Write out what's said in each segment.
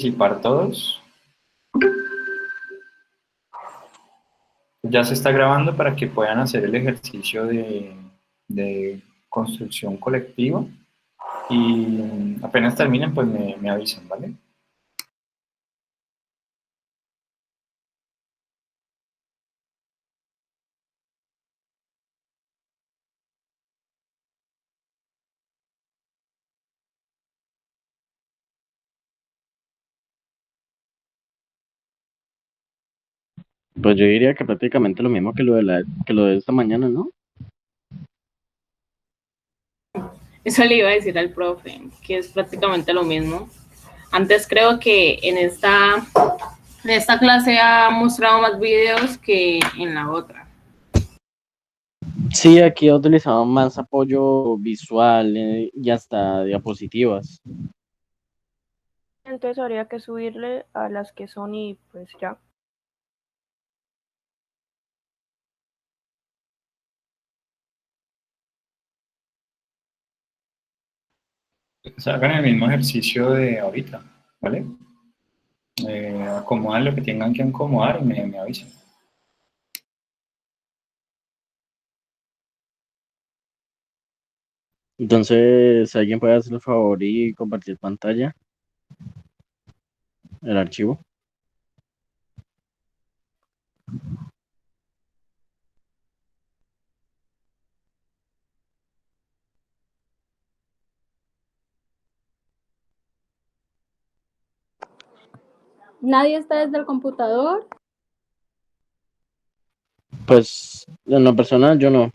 Participar todos. Ya se está grabando para que puedan hacer el ejercicio de construcción colectiva y apenas terminen, pues me avisan, ¿vale? Pues yo diría que prácticamente lo mismo que que lo de esta mañana, ¿no? Eso le iba a decir al profe, que es prácticamente lo mismo. Antes creo que en esta clase ha mostrado más videos que en la otra. Sí, aquí he utilizado más apoyo visual y hasta diapositivas. Entonces habría que subirle a las que son y pues ya. Se hagan el mismo ejercicio de ahorita, ¿vale? Acomodan lo que tengan que acomodar y me avisan. Entonces, ¿alguien puede hacer el favor y compartir pantalla? El archivo. ¿Nadie está desde el computador? Pues, en lo personal, yo no.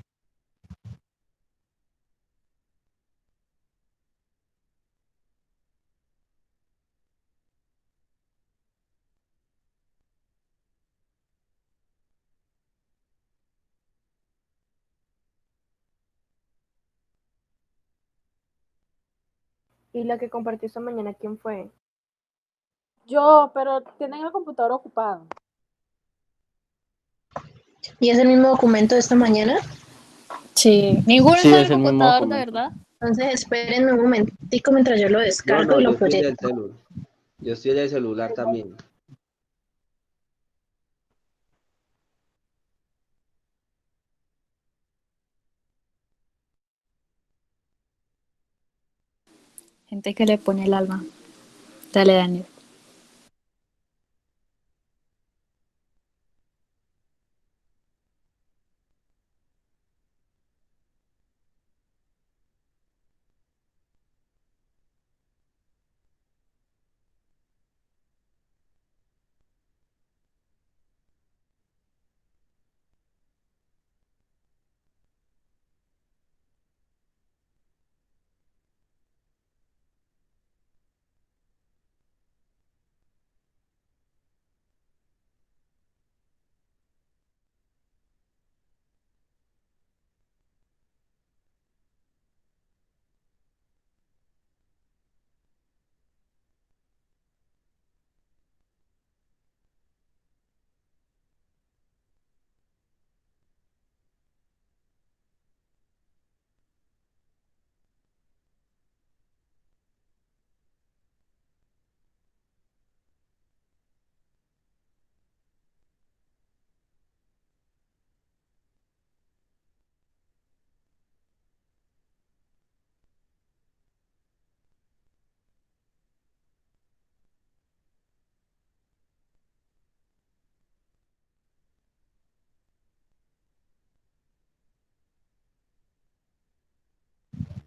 ¿Y la que compartí esta mañana quién fue? Yo, pero tienen el computador ocupado. ¿Y es el mismo documento de esta mañana? Sí, ninguno Sí, está en es el el mismo computador, de documento. verdad. Entonces espérenme un momentico mientras yo lo descargo No, y yo lo estoy en el proyecto. celular. Yo estoy en el celular también. Gente que le pone el alma. Dale, Daniel.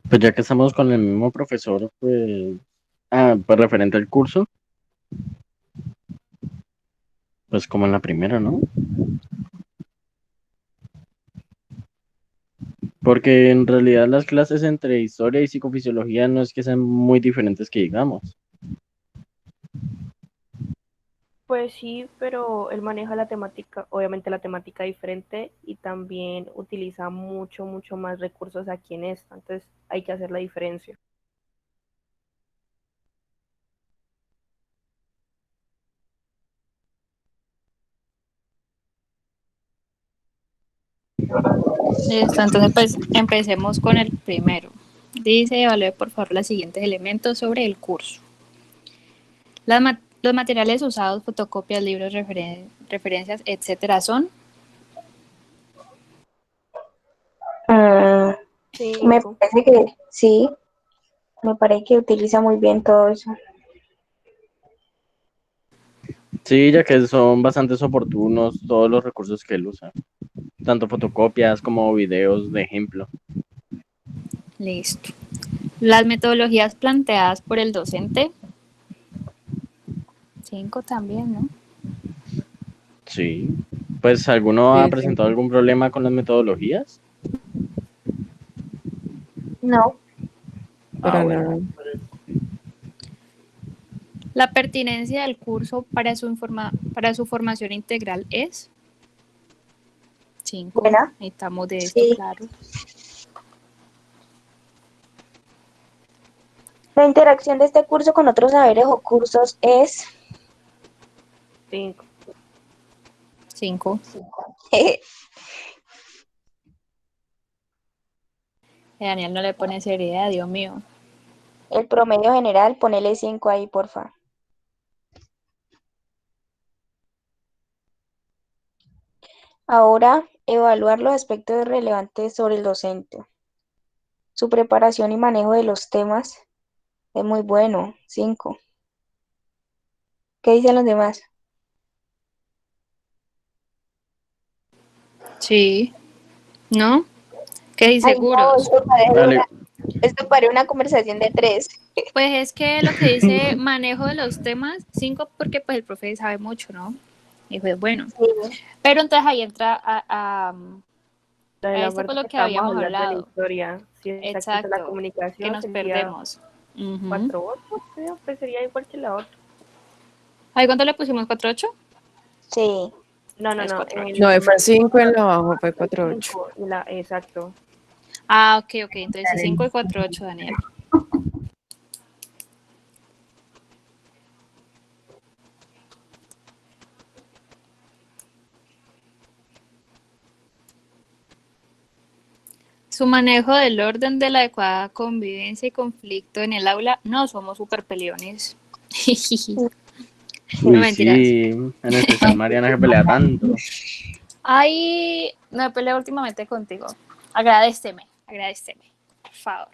Pues ya que estamos con el mismo profesor, pues... pues referente al curso, pues como en la primera, ¿no? Porque en realidad las clases entre historia y psicofisiología no es que sean muy diferentes que digamos. Pues sí, pero él maneja la temática, obviamente la temática diferente y también utiliza mucho más recursos aquí en esta. Entonces hay que hacer la diferencia. Listo, entonces pues empecemos con el primero. Dice, evalúe por favor los siguientes elementos sobre el curso. Los materiales usados, fotocopias, libros, referencias, etcétera, son Mm, me 5. parece que sí, me parece que utiliza muy bien todo eso. Sí, ya que son bastante oportunos todos los recursos que él usa, tanto fotocopias como videos de ejemplo. listo. Las metodologías planteadas por el docente, 5 también, ¿no? Sí. Pues, ¿alguno Sí, ha sí. presentado algún problema con las metodologías? No, Para Bueno. nada. La pertinencia del curso para su formación integral es 5. buena, Necesitamos de esto, sí. claro. La interacción de este curso con otros saberes o cursos es 5. 5. Daniel no le pone seriedad, Dios mío. el promedio general, ponele 5 ahí, porfa. Ahora, evaluar los aspectos relevantes sobre el docente. Su preparación y manejo de los temas es muy bueno, 5. ¿Qué dicen los demás? Sí. ¿No? ¿Qué Ay, no, inseguros? Dale. esto parece una conversación de 3. Pues es que lo que dice manejo de los temas, 5 porque pues el profe sabe mucho, ¿no? Y pues bueno. Sí. Pero entonces ahí entra a De la esto parte con que lo que estábamos habíamos hablando de la hablado. historia. Si es exacto, la Exacto. Que comunicación nos sería perdemos. Ujú. 4.8, creo, pues sería igual que la otra. ¿Ahí cuánto le pusimos? ¿4.8? Sí. No, Es en 4.8. No, el fue 5 en lo bajo, fue 4.8. 5, exacto. Ah, ok. Entonces sí, 5 y 4.8, Daniel. Su manejo del orden de la adecuada convivencia y conflicto en el aula. No, somos súper peleones. No, Uy, mentiras. sí, en especial Mariana que pelea tanto. Ay, me peleo últimamente contigo. Agradéceme, por favor.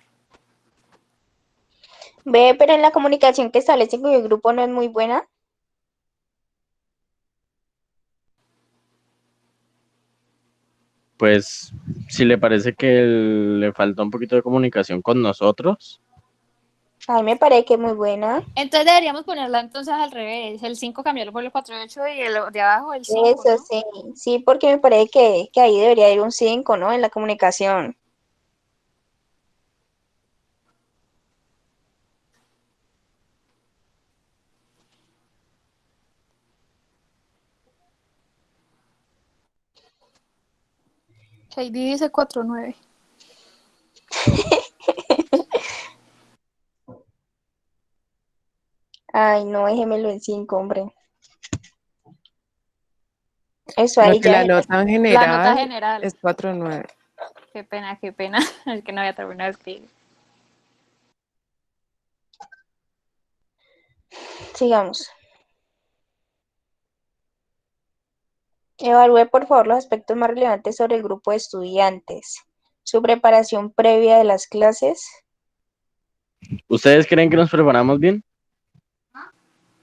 Ve, pero en la comunicación que establece con el grupo no es muy buena. Pues, si le parece que le falta un poquito de comunicación con nosotros, A mí me parece que es muy buena. Entonces deberíamos ponerla entonces al revés. El 5 cambiarlo por el 4.8 y el de abajo el 5, Eso ¿no? sí, sí, porque me parece que ahí debería ir un 5, ¿no? En la comunicación. KD dice 4.9. Ay, no, déjemelo en 5, hombre. Eso No, ahí que ya. la nota en La nota general general. es 4.9. Qué pena. Es que no había terminado de escribir. Sigamos. Evalúe, por favor, los aspectos más relevantes sobre el grupo de estudiantes. Su preparación previa de las clases. ¿ustedes creen que nos preparamos bien?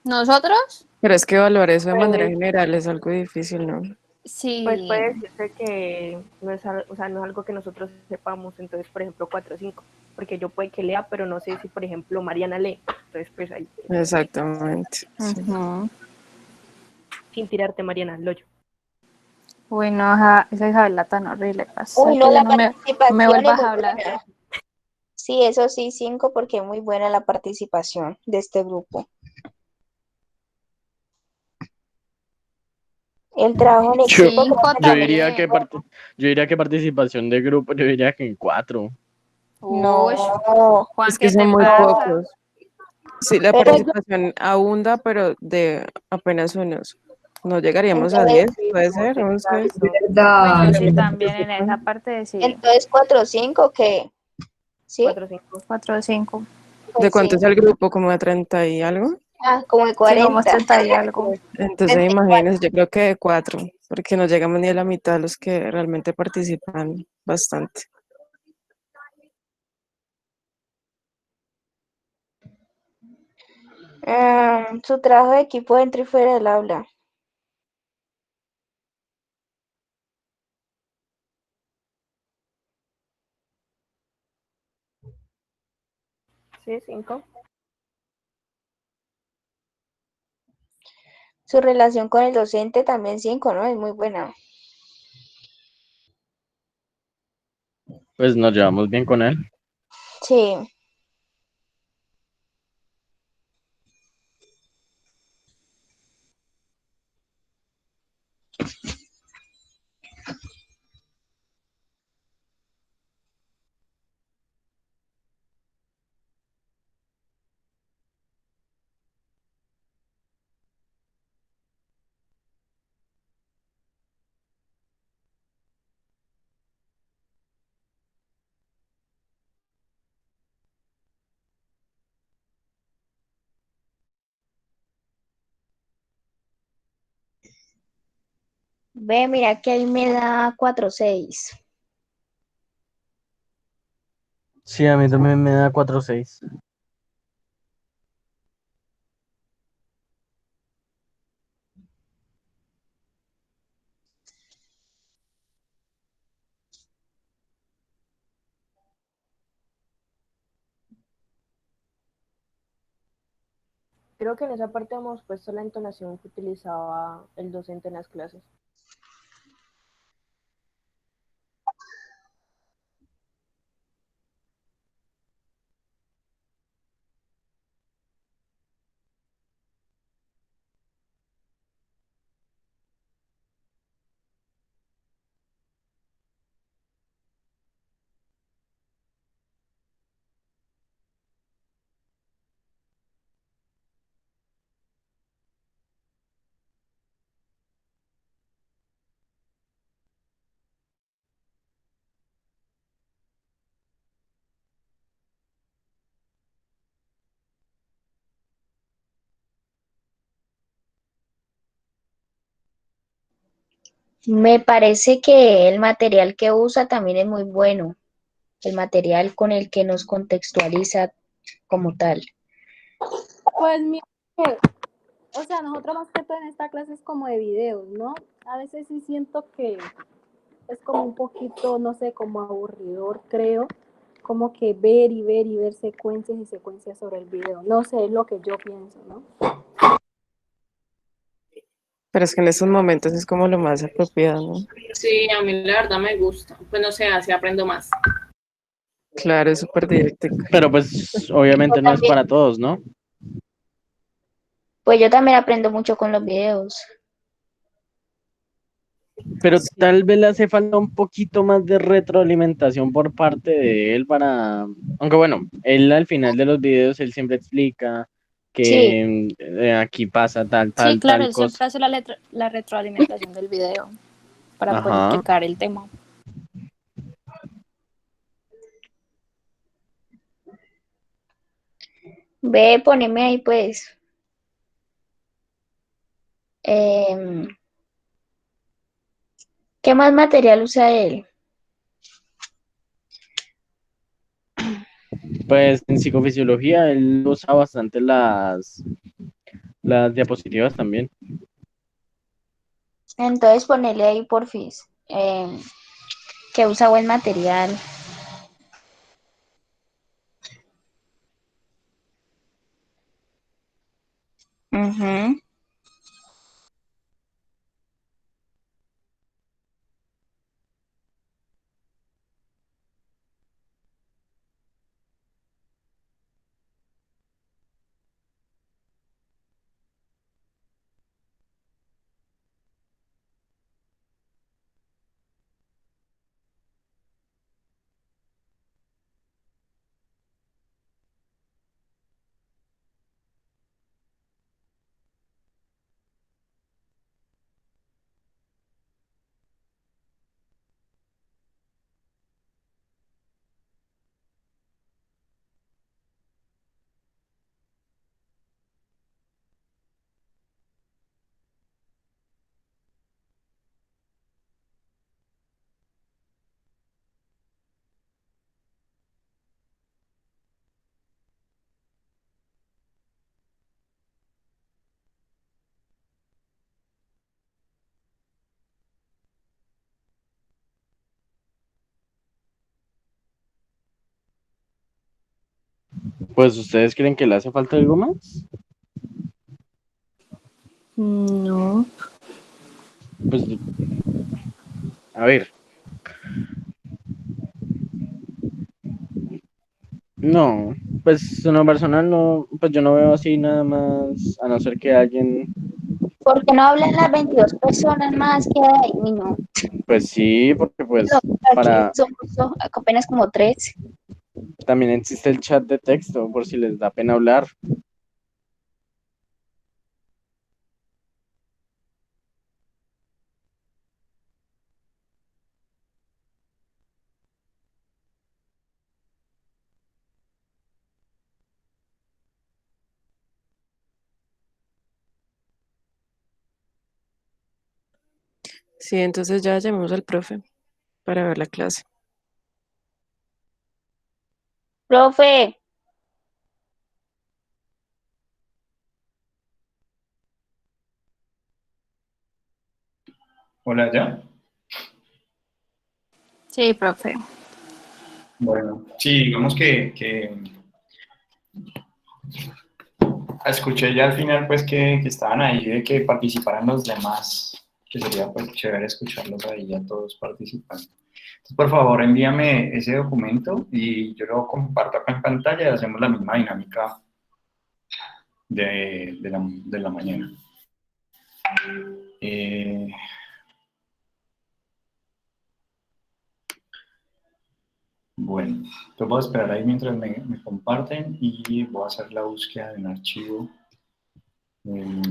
¿Nosotros? Pero es que evaluar eso de manera Pues, general es algo difícil, ¿no? pues Sí. puede decirse que no es, o sea, no es algo que nosotros sepamos. Entonces, por ejemplo, 4 o 5. Porque yo puede que lea, pero no sé si, por ejemplo, Mariana lee. Entonces, pues ahí. Exactamente. Sí. Uh-huh. Sin tirarte, Mariana, al hoyo. Uy, no, esa Isabela tan horrible. Pasa Uy, que no, ya la no me participación es vuelvas muy a hablar. buena. Sí, eso sí, 5, porque es muy buena la participación de este grupo. El trabajo en Yo, equipo, creo 5 que yo también diría es que también. bueno. yo diría que participación de grupo, yo diría que en 4. Uy, No, Juan, Es que ¿qué te son muy pasa? pocos. Sí, la pero participación abunda, pero de apenas unos. No llegaríamos a entonces, 10, puede ser, 11. Bueno, sí, también en esa parte sí. entonces 4 o 5, ¿qué? ¿Sí? 4 o 5. 4 o 5. ¿De Pues cuánto sí. es el grupo? ¿Como de 30 y algo? Ah, como de Sí, como 40. 30 y algo. Entonces imagínense, yo creo que de 4, porque no llegamos ni a la mitad de los que realmente participan bastante. Su trabajo de equipo dentro y fuera del aula. Sí, 5. Su relación con el docente también 5, ¿no? Es muy buena. Pues nos llevamos bien con él. Sí. Ve, mira que ahí me da 4,6. Sí, a mí también me da 4.6. Creo que en esa parte hemos puesto la entonación que utilizaba el docente en las clases. Me parece que el material que usa también es muy bueno. El material con el que nos contextualiza como tal. Pues mira que, o sea, nosotros más que todo en esta clase es como de videos, ¿no? A veces sí siento que es como un poquito, no sé, como aburridor, creo, como que ver y ver y ver secuencias y secuencias sobre el video. No sé, es lo que yo pienso, ¿no? Pero es que en estos momentos es como lo más apropiado, ¿no? Sí, a mí la verdad me gusta. Pues no sé, así aprendo más. Claro, es súper didáctico. Pero pues Yo obviamente no es también, para todos, ¿no? pues yo también aprendo mucho con los videos. Pero tal vez le hace falta un poquito más de retroalimentación por parte de él para... Aunque bueno, él al final de los videos, él siempre explica Sí, que aquí pasa tal, Sí, tal, claro, tal él cosa. siempre hace la retroalimentación del video para poder Ajá. explicar el tema. ve, poneme ahí pues. em, ¿Qué más material usa él? Pues en psicofisiología él usa bastante las diapositivas también. Entonces ponele ahí porfis. Que usa buen material. Ujú. Pues, ¿ustedes creen que le hace falta algo más? No. Pues, a ver, no, pues en lo personal no, pues yo no veo así nada más, a no ser que alguien, ¿Por qué no hablan las 22 personas más que hay? Uy, no. pues sí, porque No, pues aquí para, somos apenas como 3. también existe el chat de texto, por si les da pena hablar. Sí, entonces ya llamemos al profe para ver la clase. Profe, Hola, ¿ya? Sí, profe. Bueno, sí, digamos que escuché ya al final pues que estaban ahí de que participaran los demás, que sería pues chévere escucharlos ahí ya todos participando. Entonces, por favor, envíame ese documento y yo lo comparto acá en pantalla y hacemos la misma dinámica de la mañana. Eh, bueno, entonces voy a esperar ahí mientras me comparten y voy a hacer la búsqueda de un archivo. eh,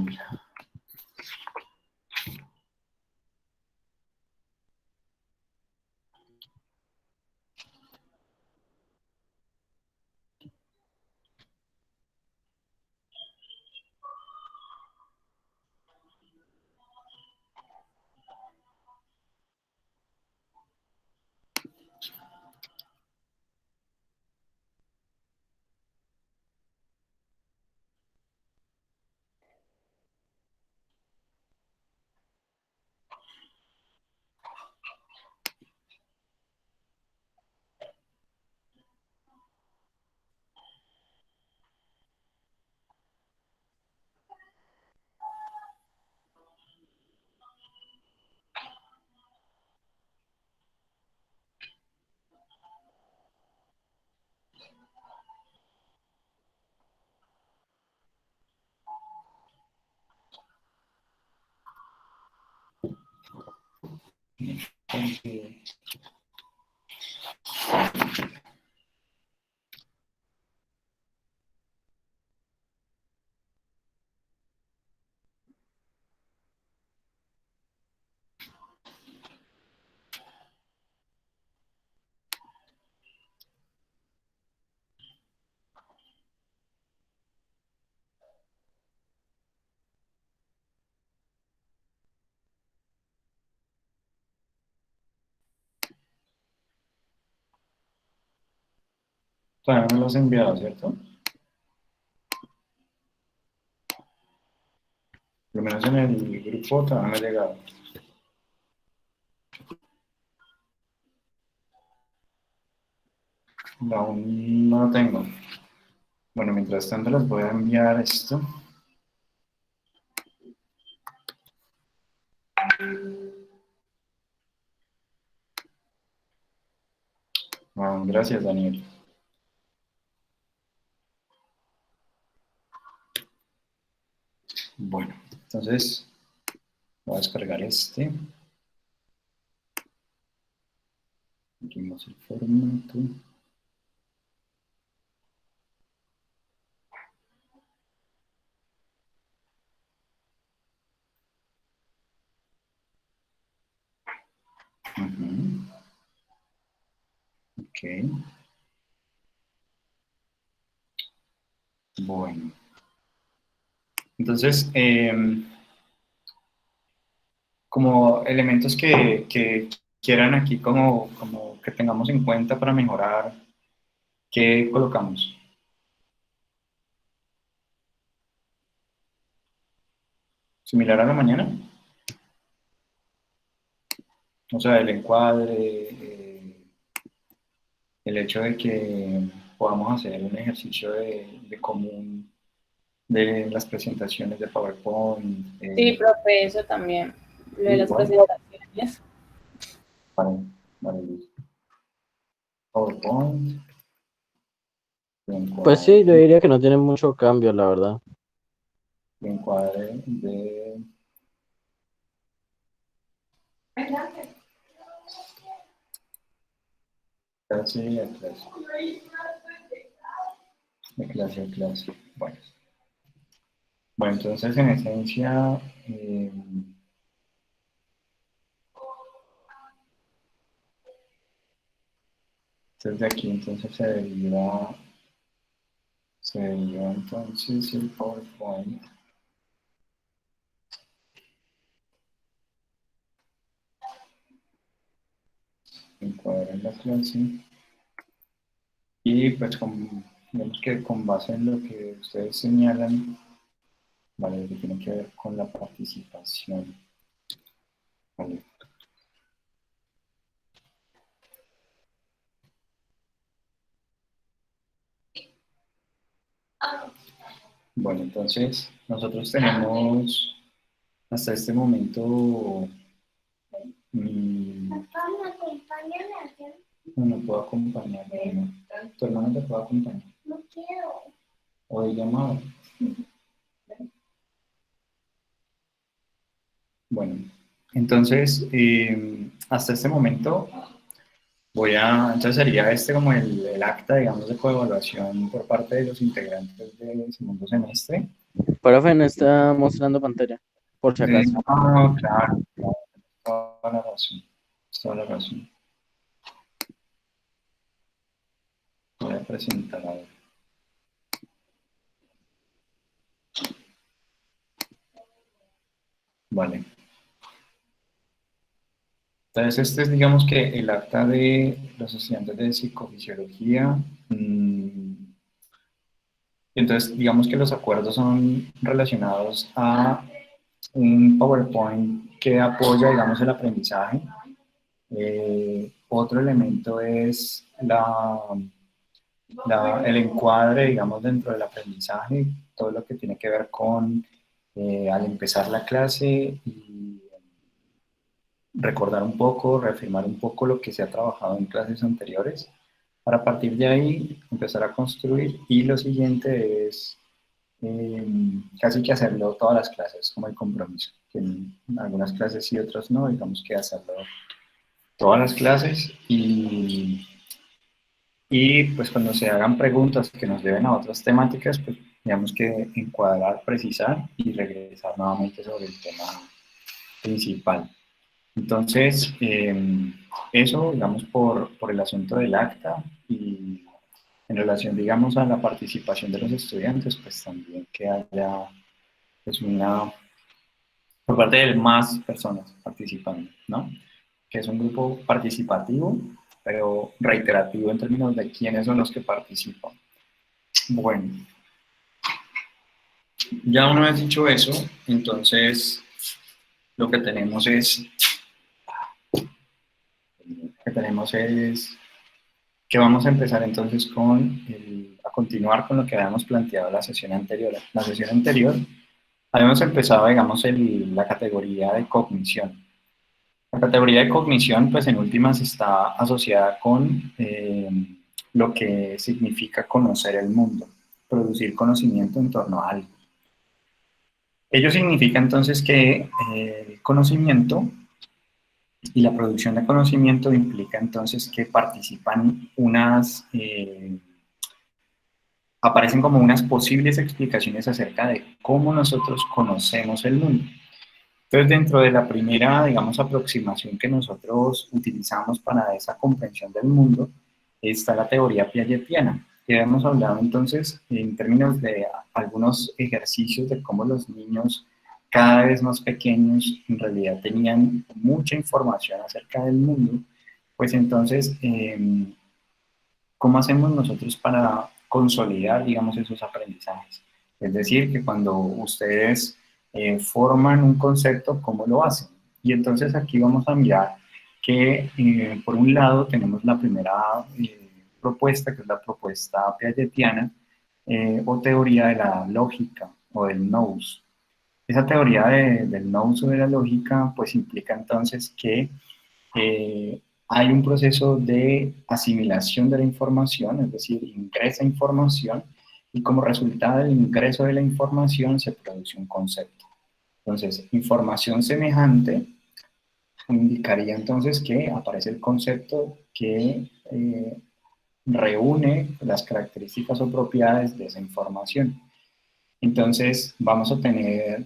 todavía no me lo has enviado, ¿cierto? Por lo menos en el grupo todavía no me ha llegado. Aún no lo tengo. Bueno, mientras tanto les voy a enviar esto. Bueno, gracias, Daniel. Bueno, entonces voy a descargar este. Abrimos el formato. Ujú. Ok. Bueno. Entonces, como elementos que quieran aquí como que tengamos en cuenta para mejorar, ¿qué colocamos? ¿Similar a la mañana? O sea, el encuadre, el hecho de que podamos hacer un ejercicio de común de las presentaciones de PowerPoint. Sí, profe, eso también. Lo de las igual. presentaciones. Vale, listo. PowerPoint. Pues sí, yo diría que no tiene mucho cambio, la verdad. Encuadre de clase a clase. De clase a clase. Bueno, entonces en esencia, desde aquí entonces se deriva entonces el PowerPoint. Encuadra en la clase. Y pues digamos que con base en lo que ustedes señalan, vale, que tiene que ver con la participación. Vale. Bueno, entonces nosotros tenemos hasta este momento. No puedo acompañarte, ¿no? ¿Tu hermano te puede acompañar? No quiero. ¿O de llamada? Bueno, entonces, hasta este momento entonces sería este como el acta, digamos, de coevaluación por parte de los integrantes del segundo semestre. Profe, no está mostrando pantalla, por si acaso. Claro, toda la razón, toda la razón. Voy a presentar ahora. Vale. Entonces, este es, digamos que el acta de los estudiantes de psicofisiología. Entonces, digamos que los acuerdos son relacionados a un PowerPoint que apoya, digamos, el aprendizaje. Otro elemento es el encuadre, digamos, dentro del aprendizaje, todo lo que tiene que ver con al empezar la clase y recordar un poco, reafirmar un poco lo que se ha trabajado en clases anteriores, para a partir de ahí empezar a construir. Y lo siguiente es casi que hacerlo todas las clases, como el compromiso, que en algunas clases sí, otras no, digamos que hacerlo todas las clases y pues cuando se hagan preguntas que nos lleven a otras temáticas, pues digamos que encuadrar, precisar y regresar nuevamente sobre el tema principal. Entonces, eso, digamos, por el asunto del acta y en relación, digamos, a la participación de los estudiantes, pues también que haya pues, por parte de más personas participando, ¿no? Que es un grupo participativo, pero reiterativo en términos de quiénes son los que participan. Bueno, ya una vez dicho eso, entonces lo que tenemos es que vamos a empezar entonces a continuar con lo que habíamos planteado la sesión anterior. La sesión anterior habíamos empezado, digamos, la categoría de cognición. La categoría de cognición, pues en últimas está asociada con lo que significa conocer el mundo, producir conocimiento en torno a algo. Ello significa entonces que el conocimiento y la producción de conocimiento implica entonces que aparecen como unas posibles explicaciones acerca de cómo nosotros conocemos el mundo. Entonces, dentro de la primera, digamos, aproximación que nosotros utilizamos para esa comprensión del mundo, está la teoría piagetiana, que hemos hablado entonces en términos de algunos ejercicios de cómo los niños cada vez más pequeños en realidad tenían mucha información acerca del mundo. Pues entonces, ¿cómo hacemos nosotros para consolidar, digamos, esos aprendizajes? Es decir, que cuando ustedes forman un concepto, ¿cómo lo hacen? Y entonces aquí vamos a mirar que por un lado tenemos la primera propuesta, que es la propuesta piagetiana, o teoría de la lógica o del nous. Esa teoría del nous o de la lógica pues implica entonces que hay un proceso de asimilación de la información, es decir, ingresa información y como resultado del ingreso de la información se produce un concepto. Entonces, información semejante indicaría entonces que aparece el concepto que reúne las características o propiedades de esa información. Entonces, vamos a tener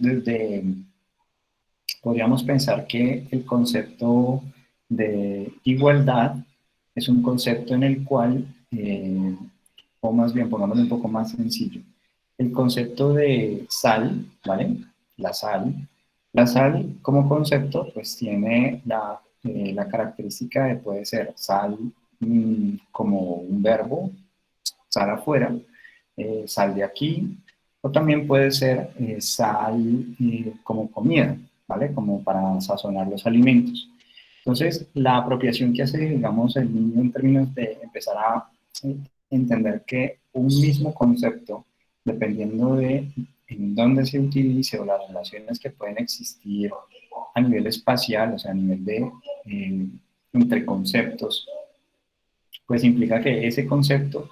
podríamos pensar que el concepto de igualdad es un concepto en el cual, o más bien, pongámoslo un poco más sencillo, el concepto de sal, ¿vale? La sal como concepto, pues tiene la característica de puede ser sal como un verbo, sal afuera, sal de aquí, o también puede ser sal como comida, ¿vale? Como para sazonar los alimentos. Entonces, la apropiación que hace, digamos, el niño en términos de empezar a entender que un mismo concepto, dependiendo de en dónde se utilice o las relaciones que pueden existir a nivel espacial, o sea, a nivel de entre conceptos, pues implica que ese concepto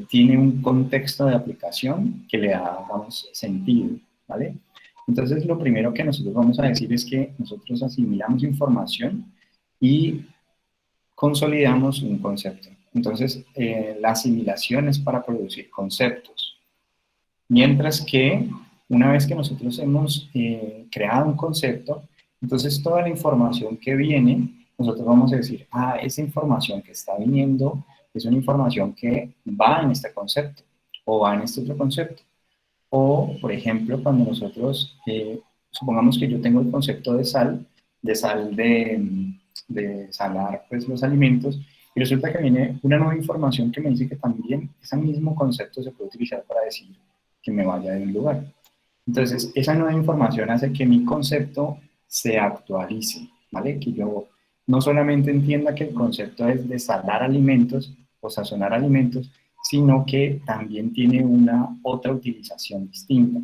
tiene un contexto de aplicación que le da, vamos, sentido, ¿vale? Entonces, lo primero que nosotros vamos a decir es que nosotros asimilamos información y consolidamos un concepto. Entonces, la asimilación es para producir conceptos. Mientras que, una vez que nosotros hemos creado un concepto, entonces toda la información que viene, nosotros vamos a decir, ah, esa información que está viniendo es una información que va en este concepto o va en este otro concepto. O, por ejemplo, cuando nosotros, supongamos que yo tengo el concepto de sal de salar pues, los alimentos, y resulta que viene una nueva información que me dice que también ese mismo concepto se puede utilizar para decir que me vaya de un lugar. Entonces, esa nueva información hace que mi concepto se actualice, ¿vale? Que yo no solamente entienda que el concepto es de salar alimentos o sazonar alimentos, sino que también tiene una otra utilización distinta.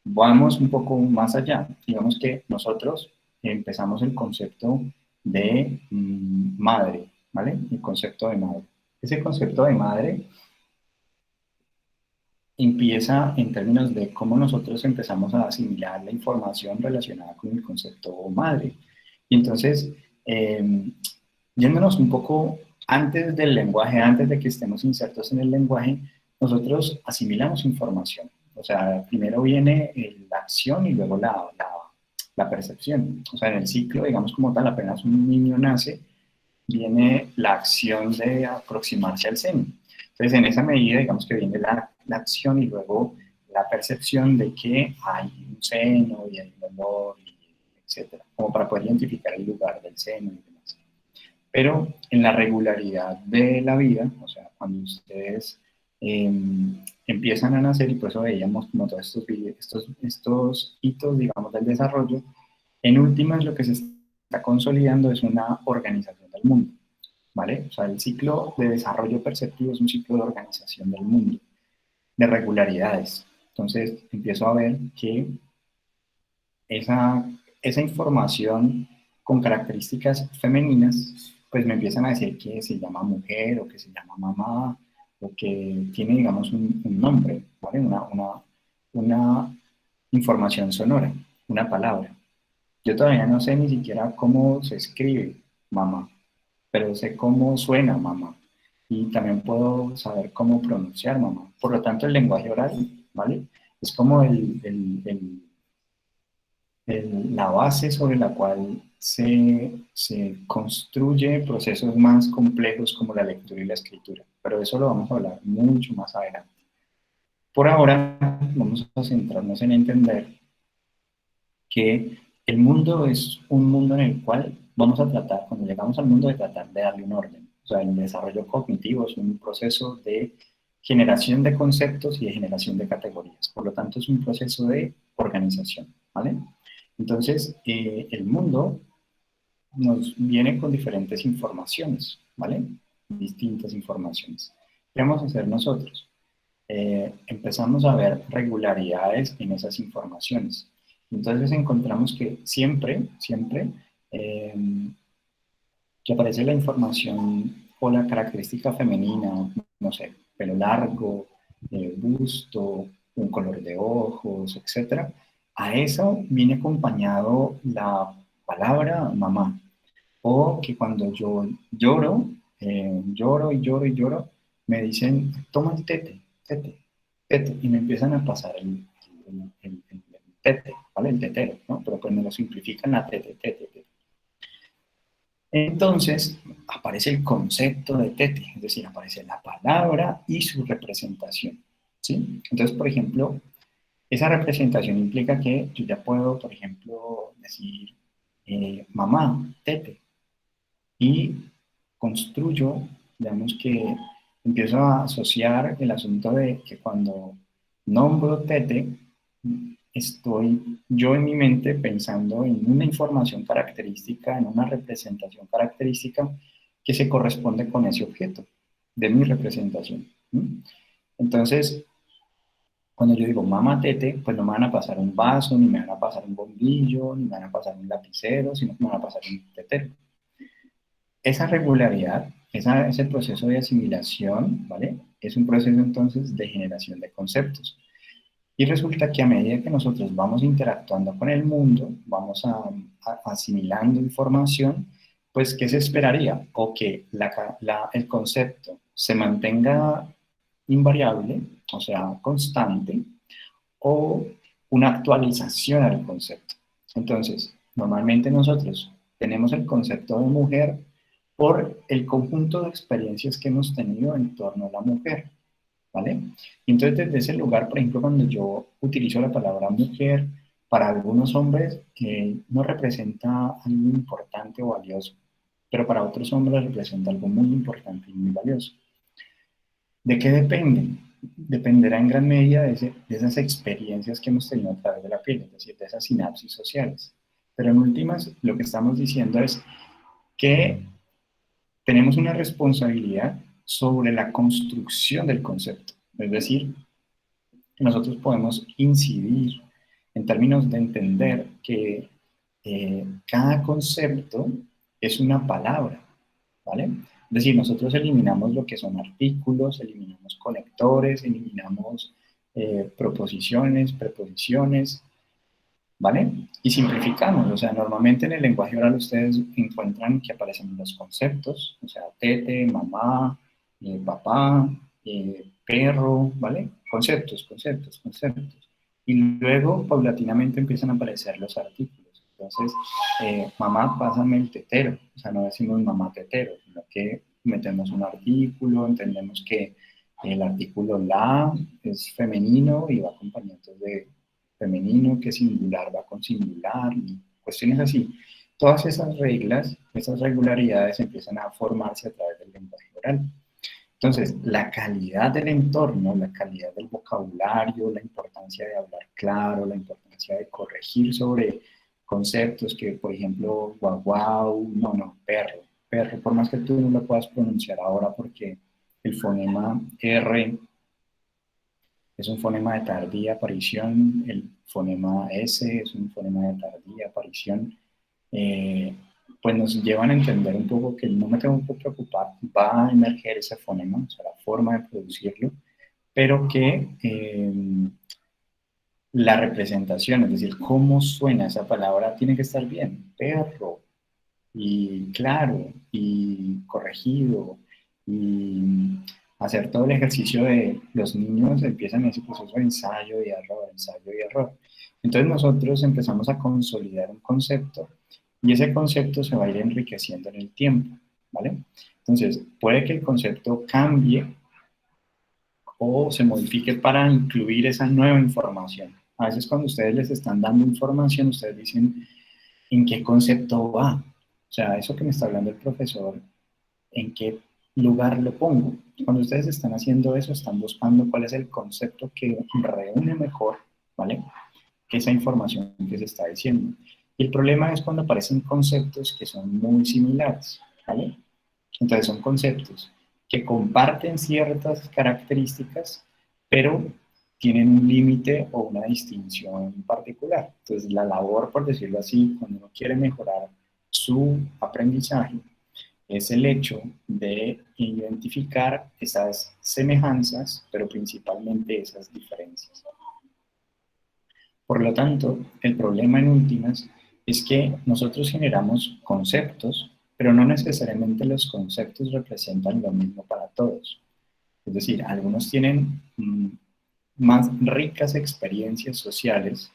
Vamos un poco más allá. Digamos que nosotros empezamos el concepto de madre, ¿vale? El concepto de madre. Ese concepto de madre empieza en términos de cómo nosotros empezamos a asimilar la información relacionada con el concepto madre. Y entonces, yéndonos un poco antes del lenguaje, antes de que estemos insertos en el lenguaje, nosotros asimilamos información. O sea, primero viene la acción y luego la percepción. O sea, en el ciclo, digamos como tal, apenas un niño nace, viene la acción de aproximarse al seno. Entonces, en esa medida, digamos que viene la acción y luego la percepción de que hay un seno y hay un olor, etcétera, como para poder identificar el lugar del seno y demás. Pero en la regularidad de la vida, o sea, cuando ustedes empiezan a nacer, y por eso veíamos como todos estos hitos, digamos, del desarrollo, en últimas lo que se está consolidando es una organización del mundo, ¿vale? O sea, el ciclo de desarrollo perceptivo es un ciclo de organización del mundo, de regularidades. Entonces, empiezo a ver que esa información con características femeninas, pues me empiezan a decir que se llama mujer o que se llama mamá o que tiene, digamos, un nombre, ¿vale? Una información sonora, una palabra. Yo todavía no sé ni siquiera cómo se escribe mamá, pero sé cómo suena mamá y también puedo saber cómo pronunciar mamá. Por lo tanto, el lenguaje oral, ¿vale? Es como la base sobre la cual se construye procesos más complejos como la lectura y la escritura, pero eso lo vamos a hablar mucho más adelante. Por ahora vamos a centrarnos en entender que el mundo es un mundo en el cual vamos a tratar, cuando llegamos al mundo, de tratar de darle un orden. O sea, el desarrollo cognitivo es un proceso de generación de conceptos y de generación de categorías. Por lo tanto, es un proceso de organización, ¿vale? Entonces, el mundo nos viene con diferentes informaciones, ¿vale? distintas informaciones. ¿Qué vamos a hacer nosotros? Empezamos a ver regularidades en esas informaciones. Entonces encontramos que siempre que aparece la información o la característica femenina, no sé, pelo largo, busto, un color de ojos, etc. A eso viene acompañado la palabra mamá. O que cuando yo lloro, lloro y lloro y lloro, me dicen, toma el tete, tete, tete, y me empiezan a pasar el tete, ¿vale? El tetero, ¿no? Pero pues me lo simplifican a tete, tete, tete. Entonces, aparece el concepto de tete, es decir, aparece la palabra y su representación, ¿sí? Entonces, por ejemplo, esa representación implica que yo ya puedo, por ejemplo, decir mamá, tete, y construyo, digamos que empiezo a asociar el asunto de que cuando nombro tete, estoy yo en mi mente pensando en una información característica, en una representación característica que se corresponde con ese objeto de mi representación. Entonces, cuando yo digo mamá tete, pues no me van a pasar un vaso, ni me van a pasar un bombillo, ni me van a pasar un lapicero, sino que me van a pasar un tetero. Esa regularidad, ese proceso de asimilación, ¿vale? Es un proceso entonces de generación de conceptos. Y resulta que a medida que nosotros vamos interactuando con el mundo, vamos asimilando información, pues ¿qué se esperaría? O que el concepto se mantenga invariable, o sea, constante, o una actualización al concepto. Entonces, normalmente nosotros tenemos el concepto de mujer por el conjunto de experiencias que hemos tenido en torno a la mujer, ¿vale? Y entonces desde ese lugar, por ejemplo, cuando yo utilizo la palabra mujer, para algunos hombres no representa algo importante o valioso, pero para otros hombres representa algo muy importante y muy valioso. ¿De qué depende? Dependerá en gran medida de esas experiencias que hemos tenido a través de la piel, es decir, de esas sinapsis sociales. Pero en últimas, lo que estamos diciendo es que tenemos una responsabilidad sobre la construcción del concepto. Es decir, nosotros podemos incidir en términos de entender que cada concepto es una palabra, ¿vale? Es decir, nosotros eliminamos lo que son artículos, eliminamos conectores, eliminamos proposiciones, preposiciones, ¿vale? Y simplificamos, o sea, normalmente en el lenguaje oral ustedes encuentran que aparecen los conceptos, o sea, tete, mamá, papá, perro, ¿vale? Conceptos. Y luego, paulatinamente, empiezan a aparecer los artículos. Entonces, mamá, pásame el tetero, o sea, no decimos mamá tetero, sino que metemos un artículo, entendemos que el artículo la es femenino y va acompañado de femenino, que singular va con singular, y cuestiones así. Todas esas reglas, esas regularidades empiezan a formarse a través del lenguaje oral. Entonces, la calidad del entorno, la calidad del vocabulario, la importancia de hablar claro, la importancia de corregir sobre conceptos que, por ejemplo, guau, guau, no, perro, por más que tú no lo puedas pronunciar ahora porque el fonema R es un fonema de tardía aparición, el fonema S es un fonema de tardía aparición, pues nos llevan a entender un poco que no me tengo que preocupar, va a emerger ese fonema, o sea, la forma de producirlo, pero que la representación, es decir, cómo suena esa palabra, tiene que estar bien, perro, y claro, y corregido, y hacer todo el ejercicio de los niños empiezan ese proceso de ensayo y error, ensayo y error. Entonces nosotros empezamos a consolidar un concepto y ese concepto se va a ir enriqueciendo en el tiempo, ¿vale? Entonces, puede que el concepto cambie o se modifique para incluir esa nueva información. A veces cuando ustedes les están dando información, ustedes dicen, ¿en qué concepto va? O sea, eso que me está hablando el profesor, ¿en qué lugar lo pongo? Cuando ustedes están haciendo eso, están buscando cuál es el concepto que reúne mejor, ¿vale? Que esa información que se está diciendo. Y el problema es cuando aparecen conceptos que son muy similares, ¿vale? Entonces son conceptos que comparten ciertas características, pero tienen un límite o una distinción particular. Entonces, la labor, por decirlo así, cuando uno quiere mejorar su aprendizaje, es el hecho de identificar esas semejanzas, pero principalmente esas diferencias. Por lo tanto, el problema en últimas es que nosotros generamos conceptos, pero no necesariamente los conceptos representan lo mismo para todos. Es decir, algunos tienen más ricas experiencias sociales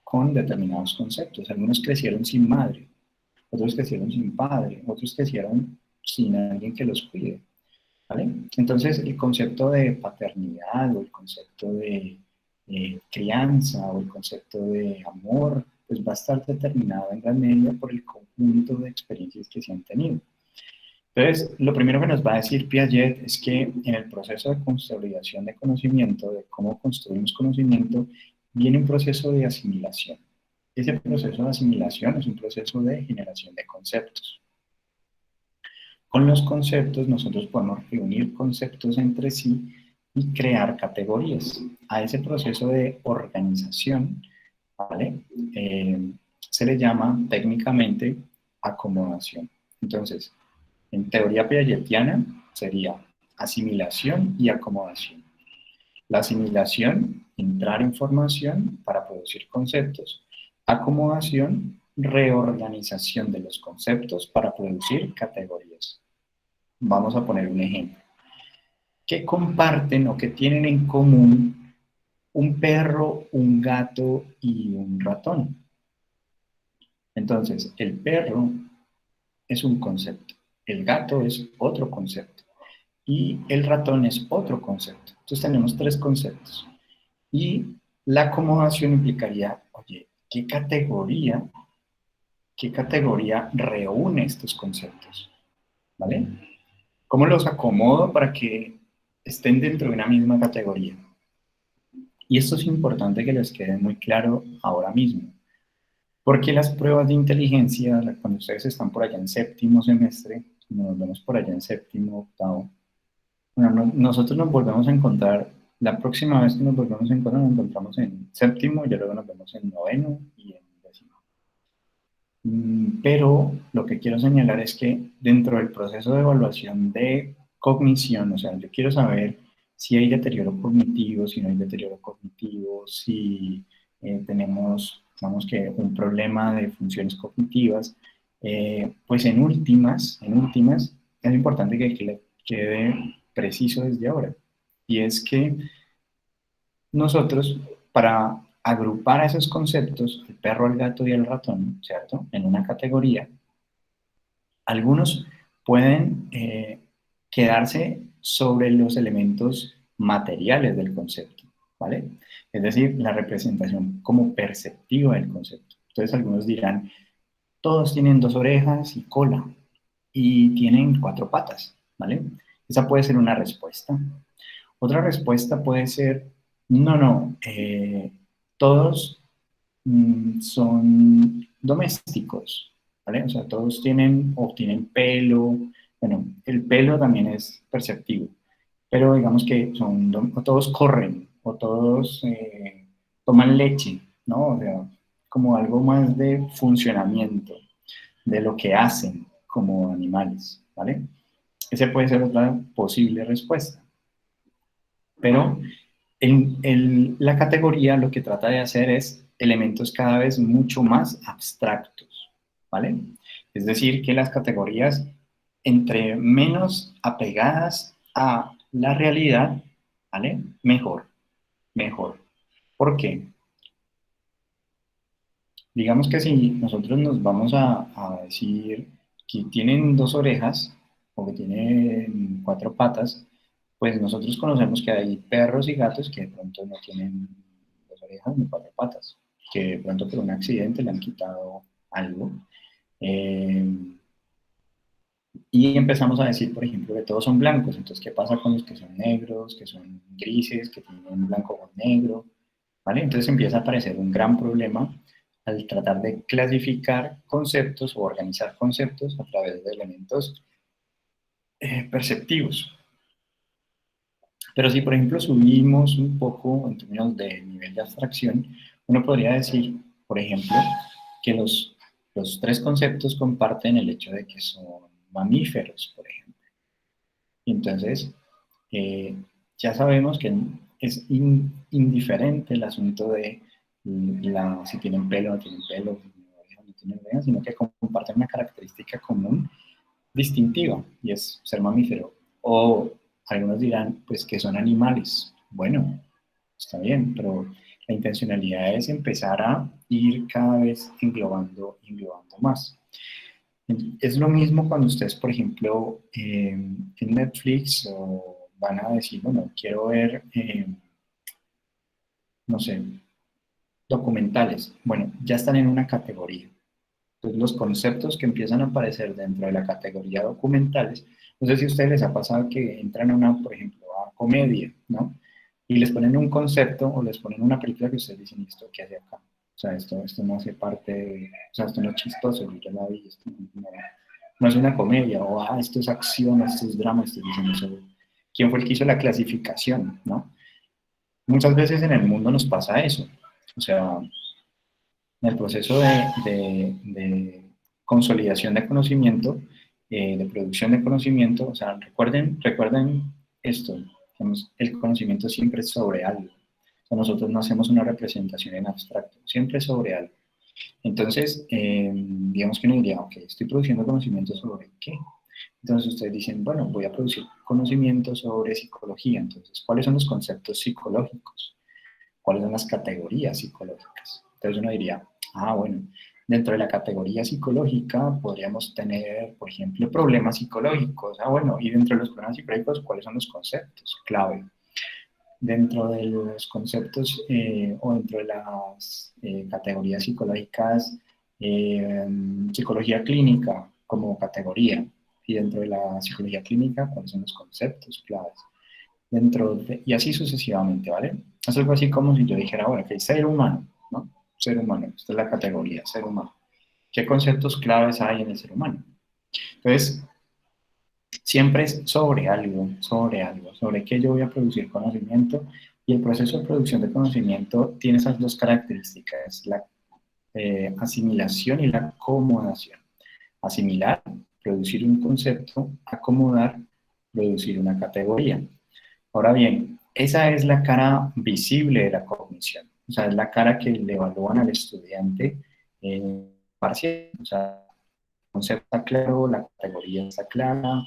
con determinados conceptos. Algunos crecieron sin madre, otros crecieron sin padre, otros crecieron sin alguien que los cuide, ¿vale? Entonces, el concepto de paternidad o el concepto de crianza o el concepto de amor, pues va a estar determinado en gran medida por el conjunto de experiencias que se han tenido. Entonces, lo primero que nos va a decir Piaget es que en el proceso de consolidación de conocimiento, de cómo construimos conocimiento, viene un proceso de asimilación. Ese proceso de asimilación es un proceso de generación de conceptos. Con los conceptos nosotros podemos reunir conceptos entre sí y crear categorías. A ese proceso de organización, ¿vale? Se le llama técnicamente acomodación. Entonces, en teoría piagetiana sería asimilación y acomodación. La asimilación, entrar información para producir conceptos. Acomodación, reorganización de los conceptos para producir categorías. Vamos a poner un ejemplo. ¿Qué comparten o qué tienen en común un perro, un gato y un ratón? Entonces, el perro es un concepto, el gato es otro concepto y el ratón es otro concepto. Entonces tenemos tres conceptos. Y la acomodación implicaría, oye, ¿qué categoría reúne estos conceptos? ¿Vale? ¿Cómo los acomodo para que estén dentro de una misma categoría? Y esto es importante que les quede muy claro ahora mismo, porque las pruebas de inteligencia, cuando ustedes están por allá en séptimo semestre, nos vemos por allá en séptimo, octavo, bueno, nosotros nos volvemos a encontrar, la próxima vez que nos volvemos a encontrar, nos encontramos en séptimo, y luego nos vemos en noveno y en décimo. Pero lo que quiero señalar es que dentro del proceso de evaluación de cognición, o sea, yo quiero saber si hay deterioro cognitivo, si no hay deterioro cognitivo, si tenemos, digamos que, un problema de funciones cognitivas, pues en últimas, es importante que quede preciso desde ahora. Y es que nosotros, para agrupar a esos conceptos, el perro, el gato y el ratón, ¿cierto?, en una categoría, algunos pueden quedarse sobre los elementos materiales del concepto, ¿vale? Es decir, la representación como perceptiva del concepto. Entonces algunos dirán, todos tienen 2 orejas y cola, y tienen 4 patas, ¿vale? Esa puede ser una respuesta. Otra respuesta puede ser, no, todos son domésticos, ¿vale? O sea, todos tienen pelo. Bueno, el pelo también es perceptivo, pero digamos que o todos corren, o todos toman leche, ¿no? O sea, como algo más de funcionamiento, de lo que hacen como animales, ¿vale? Esa puede ser otra posible respuesta. Pero la categoría lo que trata de hacer es elementos cada vez mucho más abstractos, ¿vale? Es decir, que las categorías, entre menos apegadas a la realidad, ¿vale? Mejor. ¿Por qué? Digamos que si nosotros nos vamos a decir que tienen 2 orejas o que tienen 4 patas, pues nosotros conocemos que hay perros y gatos que de pronto no tienen 2 orejas ni 4 patas, que de pronto por un accidente le han quitado algo. Y empezamos a decir, por ejemplo, que todos son blancos. Entonces, ¿qué pasa con los que son negros, que son grises, que tienen blanco con negro? ¿Vale? Entonces empieza a aparecer un gran problema al tratar de clasificar conceptos o organizar conceptos a través de elementos perceptivos. Pero si, por ejemplo, subimos un poco en términos de nivel de abstracción, uno podría decir, por ejemplo, que los tres conceptos comparten el hecho de que son mamíferos, por ejemplo. Y entonces, ya sabemos que es indiferente el asunto de si tienen pelo o no tienen pelo, si tienen orejas o no tienen orejas, sino que comparten una característica común distintiva, y es ser mamífero. O algunos dirán, pues, que son animales. Bueno, está bien, pero la intencionalidad es empezar a ir cada vez englobando más. Es lo mismo cuando ustedes, por ejemplo, en Netflix o van a decir, bueno, quiero ver, no sé, documentales. Bueno, ya están en una categoría. Entonces, los conceptos que empiezan a aparecer dentro de la categoría documentales, no sé si a ustedes les ha pasado que entran a una, por ejemplo, a comedia, ¿no? Y les ponen un concepto o les ponen una película que ustedes dicen, ¿esto qué hace acá? O sea, esto no hace parte de, o sea, esto no es chistoso, yo ya la vi, esto no es una comedia, o esto es acción, esto es drama, esto dicen eso. ¿Quién fue el que hizo la clasificación, no? Muchas veces en el mundo nos pasa eso. O sea, en el proceso de consolidación de conocimiento, de producción de conocimiento, o sea, recuerden esto, digamos, el conocimiento siempre es sobre algo. O sea, nosotros no hacemos una representación en abstracto, siempre es sobre algo. Entonces, digamos que uno diría, ok, estoy produciendo conocimiento sobre qué. Entonces ustedes dicen, bueno, voy a producir conocimiento sobre psicología. Entonces, ¿cuáles son los conceptos psicológicos? ¿Cuáles son las categorías psicológicas? Entonces uno diría, bueno, dentro de la categoría psicológica podríamos tener, por ejemplo, problemas psicológicos. Bueno, y dentro de los problemas psicológicos, ¿cuáles son los conceptos clave? Dentro de los conceptos o dentro de las categorías psicológicas, psicología clínica como categoría, y dentro de la psicología clínica, ¿cuáles son los conceptos claves? Y así sucesivamente, ¿vale? Es algo así como si yo dijera, bueno, que ser humano, ¿no? Ser humano, esta es la categoría, ser humano. ¿Qué conceptos claves hay en el ser humano? Entonces, siempre es sobre qué yo voy a producir conocimiento, y el proceso de producción de conocimiento tiene esas dos características, la asimilación y la acomodación. Asimilar, producir un concepto; acomodar, producir una categoría. Ahora bien, esa es la cara visible de la cognición, o sea, es la cara que le evalúan al estudiante parcial. O sea, el concepto está claro, la categoría está clara,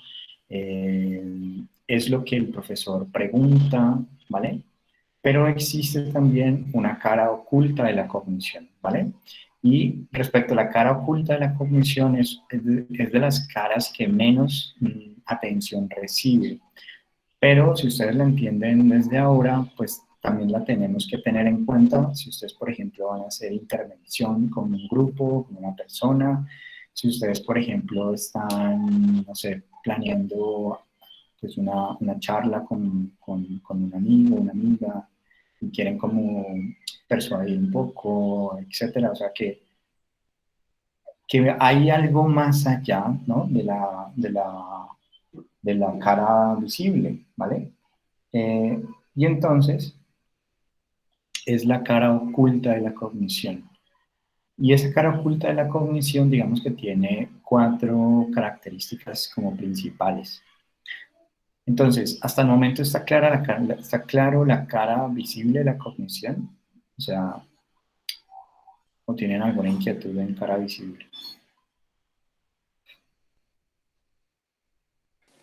es lo que el profesor pregunta, ¿vale? Pero existe también una cara oculta de la cognición, ¿vale? Y respecto a la cara oculta de la cognición, es de las caras que menos atención recibe. Pero si ustedes la entienden desde ahora, pues también la tenemos que tener en cuenta si ustedes, por ejemplo, van a hacer intervención con un grupo, con una persona, si ustedes, por ejemplo, están, no sé, planeando pues una charla con un amigo, una amiga, y quieren como persuadir un poco, etcétera. O sea, que hay algo más allá, ¿no? de la cara visible, ¿vale? Y entonces es la cara oculta de la cognición. Y esa cara oculta de la cognición, digamos que tiene 4 características como principales. Entonces, hasta el momento está claro la cara visible de la cognición. O sea, ¿o tienen alguna inquietud en cara visible?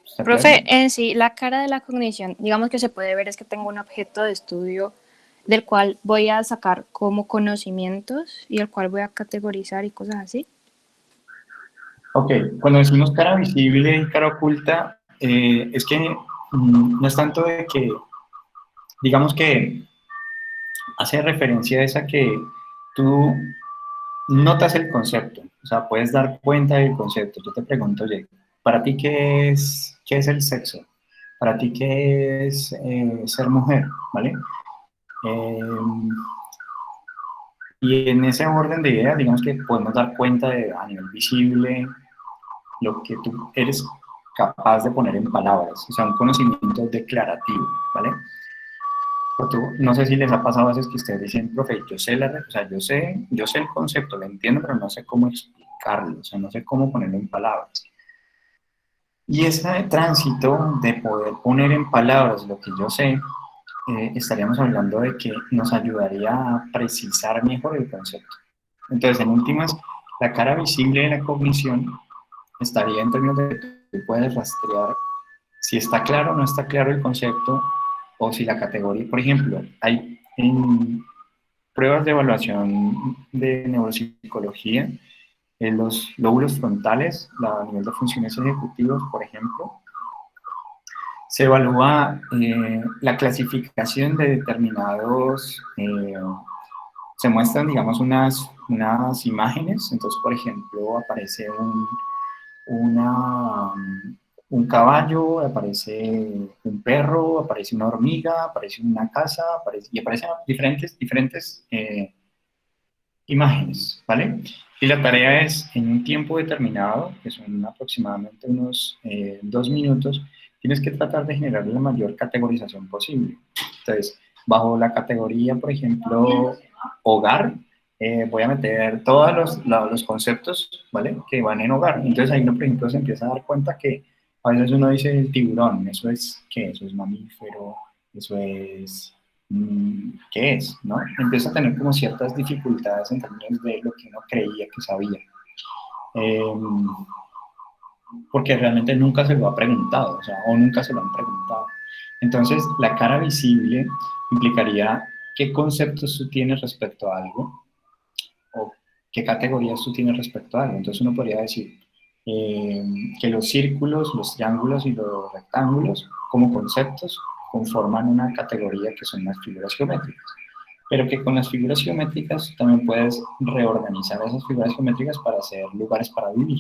¿Está Profe, claro? en sí, la cara de la cognición, digamos que se puede ver es que tengo un objeto de estudio del cual voy a sacar como conocimientos y el cual voy a categorizar y cosas así. Ok, cuando decimos cara visible y cara oculta, es que no es tanto de que, digamos que hace referencia a esa que tú notas el concepto, o sea, puedes dar cuenta del concepto. Yo te pregunto, oye, ¿para ti qué es el sexo? ¿Para ti qué es ser mujer? ¿Vale? Eh, y en ese orden de ideas, digamos que podemos dar cuenta a nivel visible lo que tú eres capaz de poner en palabras, o sea, un conocimiento declarativo, ¿vale? No sé si les ha pasado a veces que ustedes dicen, profe, yo sé o sea, yo sé el concepto, lo entiendo, pero no sé cómo explicarlo, o sea, no sé cómo ponerlo en palabras. Y ese tránsito de poder poner en palabras lo que yo sé, estaríamos hablando de que nos ayudaría a precisar mejor el concepto. Entonces, en últimas, la cara visible de la cognición estaría en términos de que tú puedes rastrear si está claro o no está claro el concepto, o si la categoría, por ejemplo, hay en pruebas de evaluación de neuropsicología, en los lóbulos frontales, a nivel de funciones ejecutivas, por ejemplo, se evalúa la clasificación de determinados, se muestran, digamos, unas imágenes, entonces, por ejemplo, aparece un caballo, aparece un perro, aparece una hormiga, aparece una casa, y aparecen diferentes imágenes, ¿vale? Y la tarea es, en un tiempo determinado, que son aproximadamente unos 2 minutos, tienes que tratar de generar la mayor categorización posible. Entonces, bajo la categoría, por ejemplo, hogar, voy a meter todos los conceptos, ¿vale? Que van en hogar. Entonces ahí uno, por ejemplo, se empieza a dar cuenta que a veces uno dice el tiburón, ¿eso es qué? ¿Eso es mamífero? ¿Eso es qué es? ¿No? Empieza a tener como ciertas dificultades en términos de lo que uno creía que sabía. Porque realmente nunca se lo ha preguntado, o sea, o nunca se lo han preguntado. Entonces, la cara visible implicaría qué conceptos tú tienes respecto a algo, o qué categorías tú tienes respecto a algo. Entonces uno podría decir que los círculos, los triángulos y los rectángulos como conceptos conforman una categoría que son las figuras geométricas, pero que con las figuras geométricas también puedes reorganizar esas figuras geométricas para hacer lugares para vivir.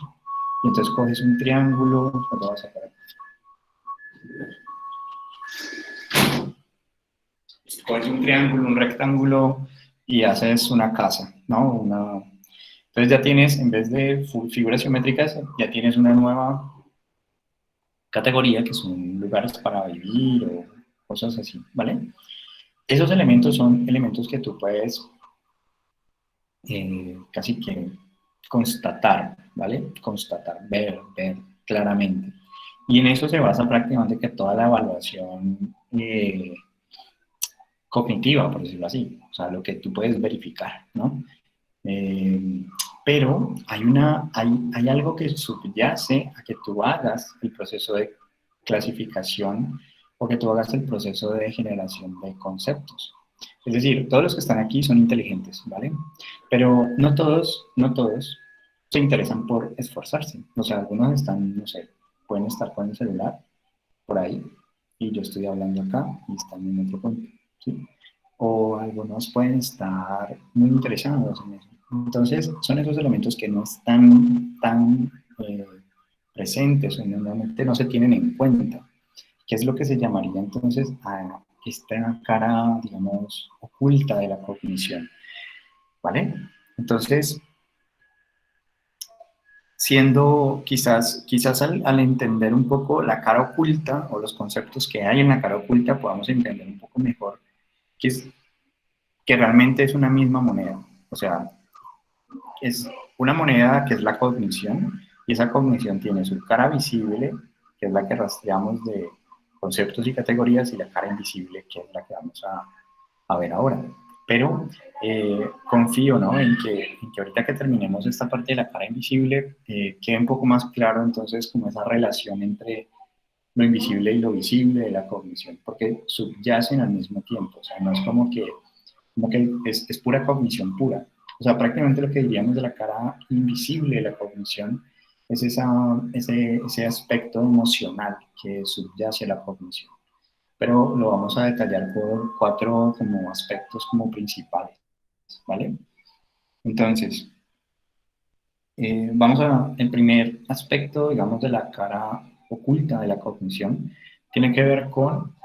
Y entonces coges un triángulo, lo vas a sacar. Coges un triángulo, un rectángulo y haces una casa, ¿no? Entonces ya tienes, en vez de figuras geométricas, ya tienes una nueva categoría que son lugares para vivir o cosas así, ¿vale? Esos elementos son elementos que tú puedes casi que constatar, ¿vale? Constatar, ver claramente. Y en eso se basa prácticamente que toda la evaluación cognitiva, por decirlo así, o sea, lo que tú puedes verificar, ¿no? Pero hay algo que subyace a que tú hagas el proceso de clasificación o que tú hagas el proceso de generación de conceptos. Es decir, todos los que están aquí son inteligentes, ¿vale? Pero no todos se interesan por esforzarse. O sea, algunos están, no sé, pueden estar con el celular por ahí y yo estoy hablando acá y están en otro punto, ¿sí? O algunos pueden estar muy interesados en eso. Entonces, son esos elementos que no están tan presentes o normalmente no se tienen en cuenta. ¿Qué es lo que se llamaría entonces a esta cara, digamos, oculta de la cognición? ¿Vale? Entonces, siendo quizás al entender un poco la cara oculta o los conceptos que hay en la cara oculta, podamos entender un poco mejor que realmente es una misma moneda. O sea, es una moneda que es la cognición, y esa cognición tiene su cara visible, que es la que rastreamos de conceptos y categorías, y la cara invisible, que es la que vamos a ver ahora. Pero confío, ¿no?, en que ahorita que terminemos esta parte de la cara invisible, quede un poco más claro entonces como esa relación entre lo invisible y lo visible de la cognición, porque subyacen al mismo tiempo. O sea, no es como que es pura cognición pura. O sea, prácticamente lo que diríamos de la cara invisible de la cognición es ese aspecto emocional que subyace a la cognición. Pero lo vamos a detallar por 4 como aspectos como principales, ¿vale? Entonces, el primer aspecto, digamos, de la cara oculta de la cognición tiene que ver con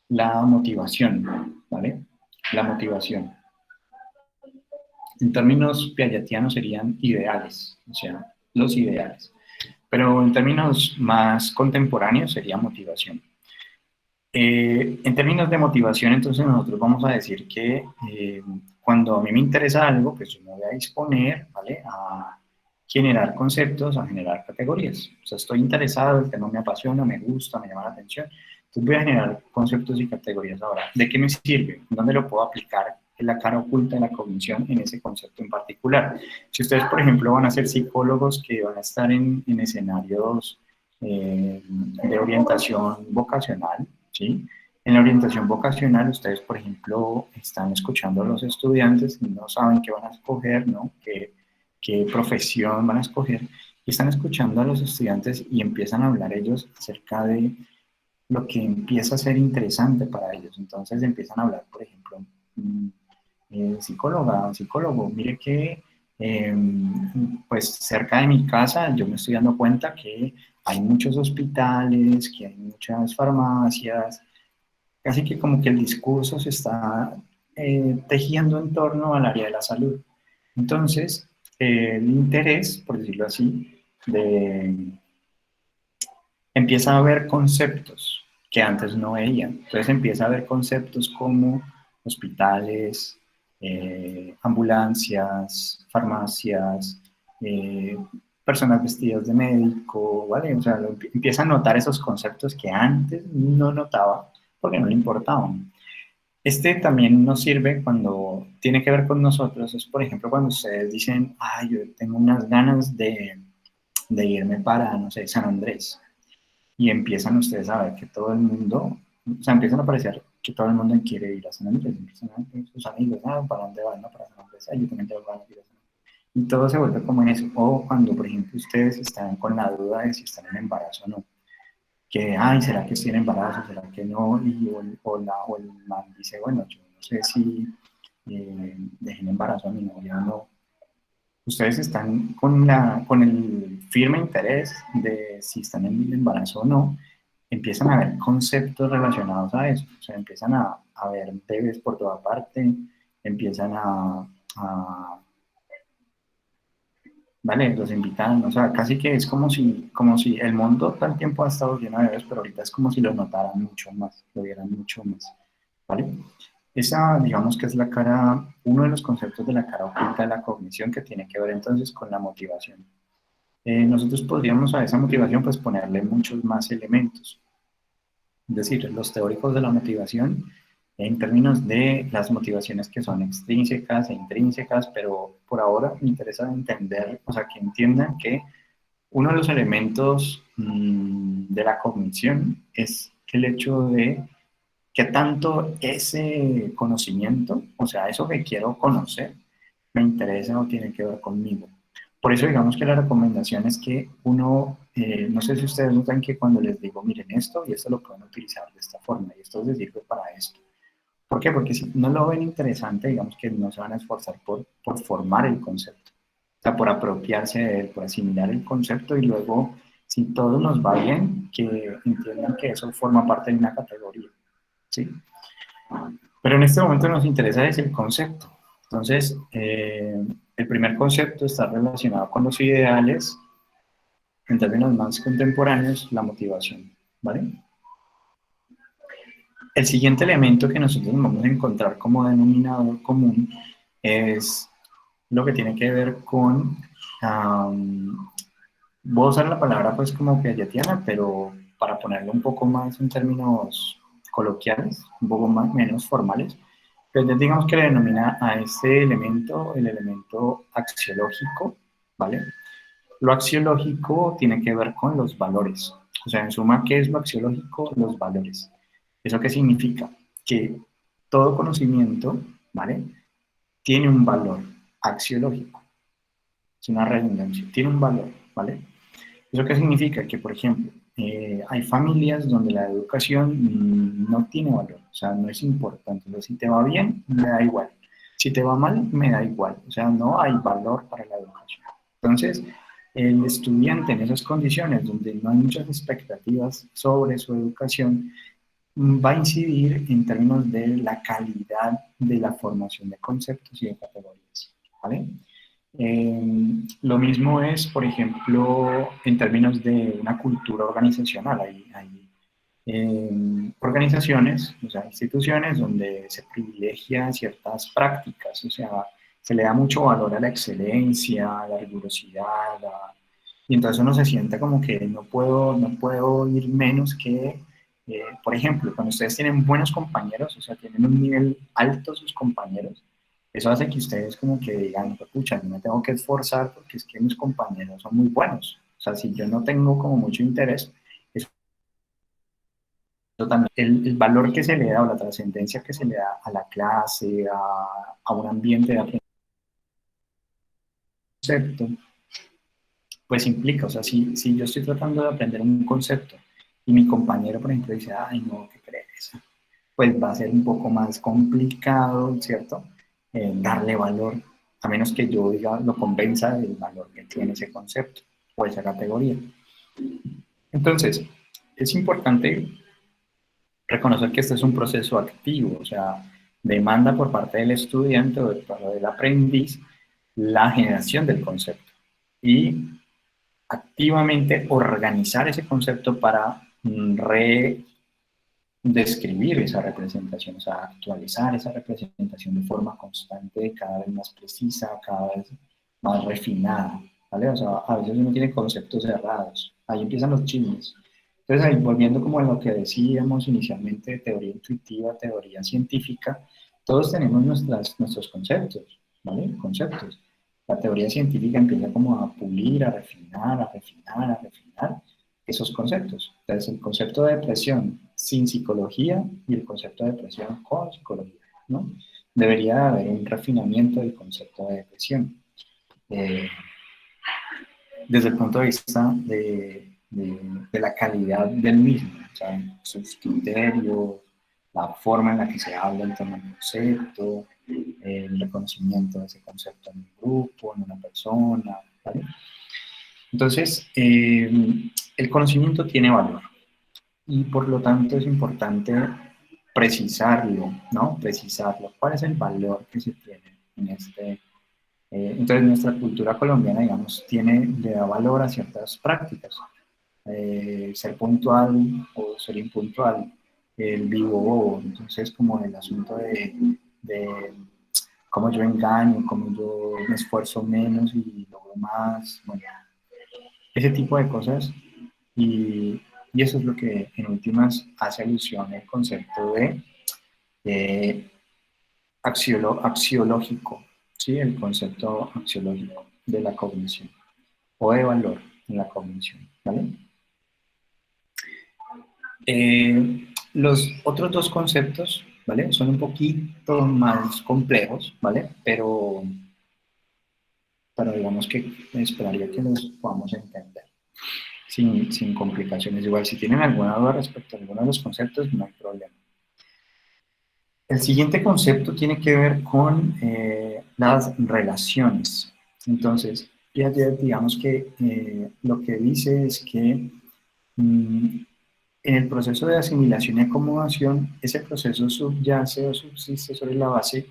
la motivación, ¿vale? La motivación. En términos piagetianos serían ideales, o sea, los ideales. pero en términos más contemporáneos sería motivación. En términos de motivación, entonces nosotros vamos a decir que cuando a mí me interesa algo, pues yo me voy a disponer, ¿vale?, a generar conceptos, a generar categorías. O sea, estoy interesado, el tema me apasiona, me gusta, me llama la atención. Entonces voy a generar conceptos y categorías ahora. ¿De qué me sirve? ¿Dónde lo puedo aplicar en la cara oculta de la cognición en ese concepto en particular? Si ustedes, por ejemplo, van a ser psicólogos que van a estar en escenarios de orientación vocacional, ¿sí? En la orientación vocacional, ustedes, por ejemplo, están escuchando a los estudiantes y no saben qué van a escoger, ¿no? Qué profesión van a escoger, y están escuchando a los estudiantes y empiezan a hablar ellos acerca de lo que empieza a ser interesante para ellos. Entonces empiezan a hablar, por ejemplo, psicólogo, mire que pues cerca de mi casa yo me estoy dando cuenta que hay muchos hospitales, que hay muchas farmacias, casi que como que el discurso se está tejiendo en torno al área de la salud. Entonces, el interés, por decirlo así, empieza a ver conceptos que antes no veían. Entonces empieza a ver conceptos como hospitales, ambulancias, farmacias, personas vestidas de médico, ¿vale? O sea, empieza a notar esos conceptos que antes no notaba porque no le importaban. Este también nos sirve cuando tiene que ver con nosotros, es por ejemplo cuando ustedes dicen, ay, yo tengo unas ganas de irme para, no sé, San Andrés, y empiezan ustedes a ver que todo el mundo, o sea, empiezan a aparecer que todo el mundo quiere ir a San Andrés, empiezan a ver sus amigos, ah, ¿para dónde van? No, para San Andrés, yo también tengo ganas de ir a San Andrés. Y todo se vuelve como en eso. O cuando, por ejemplo, ustedes están con la duda de si están en embarazo o no, que, ay, ¿será que estoy en embarazo? ¿Será que no? Y o el man dice, bueno, yo no sé si dejé en embarazo a mi novia o no. Ustedes están con el firme interés de si están en el embarazo o no, empiezan a ver conceptos relacionados a eso, o sea, empiezan a ver bebés por toda parte, empiezan vale, los invitan, o sea, casi que es como si el mundo todo el tiempo ha estado lleno de bebés, pero ahorita es como si lo notaran mucho más, lo vieran mucho más, ¿vale? Esa, digamos que es la cara, uno de los conceptos de la cara oculta de la cognición que tiene que ver entonces con la motivación. Nosotros podríamos a esa motivación pues ponerle muchos más elementos. Es decir, los teóricos de la motivación, en términos de las motivaciones que son extrínsecas e intrínsecas, pero por ahora me interesa entender, o sea, que entiendan que uno de los elementos de la cognición es el hecho de que tanto ese conocimiento, o sea, eso que quiero conocer, me interesa o tiene que ver conmigo. Por eso digamos que la recomendación es que uno, no sé si ustedes notan que cuando les digo, miren esto y esto lo pueden utilizar de esta forma y esto les sirve para esto. ¿Por qué? Porque si no lo ven interesante, digamos que no se van a esforzar por formar el concepto, o sea, por apropiarse de él, por asimilar el concepto y luego, si todo nos va bien, que entiendan que eso forma parte de una categoría. ¿Sí? Pero en este momento nos interesa es el concepto. Entonces, el primer concepto está relacionado con los ideales, en términos más contemporáneos, la motivación, ¿vale? El siguiente elemento que nosotros vamos a encontrar como denominador común es lo que tiene que ver con, voy a usar la palabra pues como piagetiana, pero para ponerlo un poco más en términos coloquiales, un poco más, menos formales, pues digamos que le denomina a este elemento el elemento axiológico, ¿vale? Lo axiológico tiene que ver con los valores, o sea, en suma, ¿qué es lo axiológico? Los valores. ¿Eso qué significa? Que todo conocimiento, ¿vale?, tiene un valor axiológico, es una redundancia, tiene un valor, ¿vale? ¿Eso qué significa? Que, por ejemplo, hay familias donde la educación no tiene valor, o sea, no es importante. Entonces, si te va bien, me da igual. Si te va mal, me da igual. O sea, no hay valor para la educación. Entonces, el estudiante en esas condiciones donde no hay muchas expectativas sobre su educación, va a incidir en términos de la calidad de la formación de conceptos y de categorías, ¿vale? Lo mismo es, por ejemplo, en términos de una cultura organizacional. Hay organizaciones, o sea, instituciones donde se privilegian ciertas prácticas, o sea, se le da mucho valor a la excelencia, a la rigurosidad, y entonces uno se siente como que no puedo ir menos que, por ejemplo, cuando ustedes tienen buenos compañeros, o sea, tienen un nivel alto sus compañeros, eso hace que ustedes como que digan, pucha, yo me tengo que esforzar porque es que mis compañeros son muy buenos. O sea, si yo no tengo como mucho interés, eso también, el valor que se le da o la trascendencia que se le da a la clase, a un ambiente de concepto, pues implica, o sea, si yo estoy tratando de aprender un concepto y mi compañero, por ejemplo, dice, ay, no, ¿qué crees? Pues va a ser un poco más complicado, ¿cierto? Darle valor, a menos que yo diga, lo convenza del valor que tiene ese concepto o esa categoría. Entonces, es importante reconocer que este es un proceso activo, o sea, demanda por parte del estudiante o del aprendiz la generación del concepto y activamente organizar ese concepto para describir esa representación, o sea, actualizar esa representación de forma constante, cada vez más precisa, cada vez más refinada, ¿vale? O sea, a veces uno tiene conceptos cerrados, ahí empiezan los chismes. Entonces, ahí volviendo como a lo que decíamos inicialmente, teoría intuitiva, teoría científica, todos tenemos nuestros conceptos, ¿vale? Conceptos. La teoría científica empieza como a pulir, a refinar, a refinar, a refinar esos conceptos. Entonces, el concepto de depresión sin psicología y el concepto de depresión con psicología, ¿no? Debería haber un refinamiento del concepto de depresión. Eh, Desde el punto de vista de la calidad del mismo, o sea, sus criterios, la forma en la que se habla en torno al concepto, el reconocimiento de ese concepto en un grupo, en una persona, ¿vale? Entonces, el conocimiento tiene valor y por lo tanto es importante precisarlo, ¿no? Precisarlo. ¿Cuál es el valor que se tiene en este? Entonces, nuestra cultura colombiana, digamos, le da valor a ciertas prácticas. Ser puntual o ser impuntual, el vivo bobo. Entonces, como el asunto de cómo yo engaño, cómo yo me esfuerzo menos y logro más, bueno, ese tipo de cosas. Y eso es lo que en últimas hace alusión al concepto de eh, axiológico, ¿sí? El concepto axiológico de la cognición o de valor en la cognición, ¿vale? Los otros dos conceptos, ¿vale? Son un poquito más complejos, ¿vale? Pero digamos que esperaría que los podamos entender sin complicaciones. Igual, si tienen alguna duda respecto a alguno de los conceptos, no hay problema. El siguiente concepto tiene que ver con las relaciones. Entonces, Piaget, digamos que lo que dice es que en el proceso de asimilación y acomodación, ese proceso subyace o subsiste sobre la base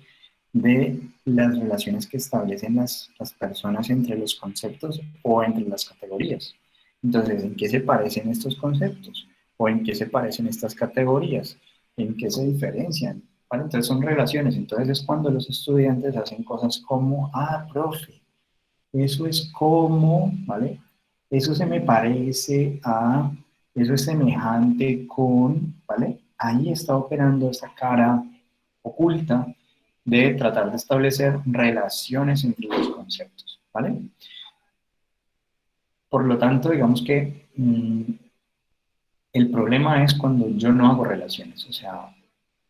de las relaciones que establecen las personas entre los conceptos o entre las categorías. Entonces, ¿en qué se parecen estos conceptos? ¿O en qué se parecen estas categorías? ¿En qué se diferencian? ¿Vale? Entonces son relaciones. Entonces es cuando los estudiantes hacen cosas como, ah, profe, eso es como, ¿vale? Eso se me parece a, eso es semejante con, ¿vale? Ahí está operando esta cara oculta de tratar de establecer relaciones entre los conceptos, ¿vale? Por lo tanto, digamos que el problema es cuando yo no hago relaciones, o sea,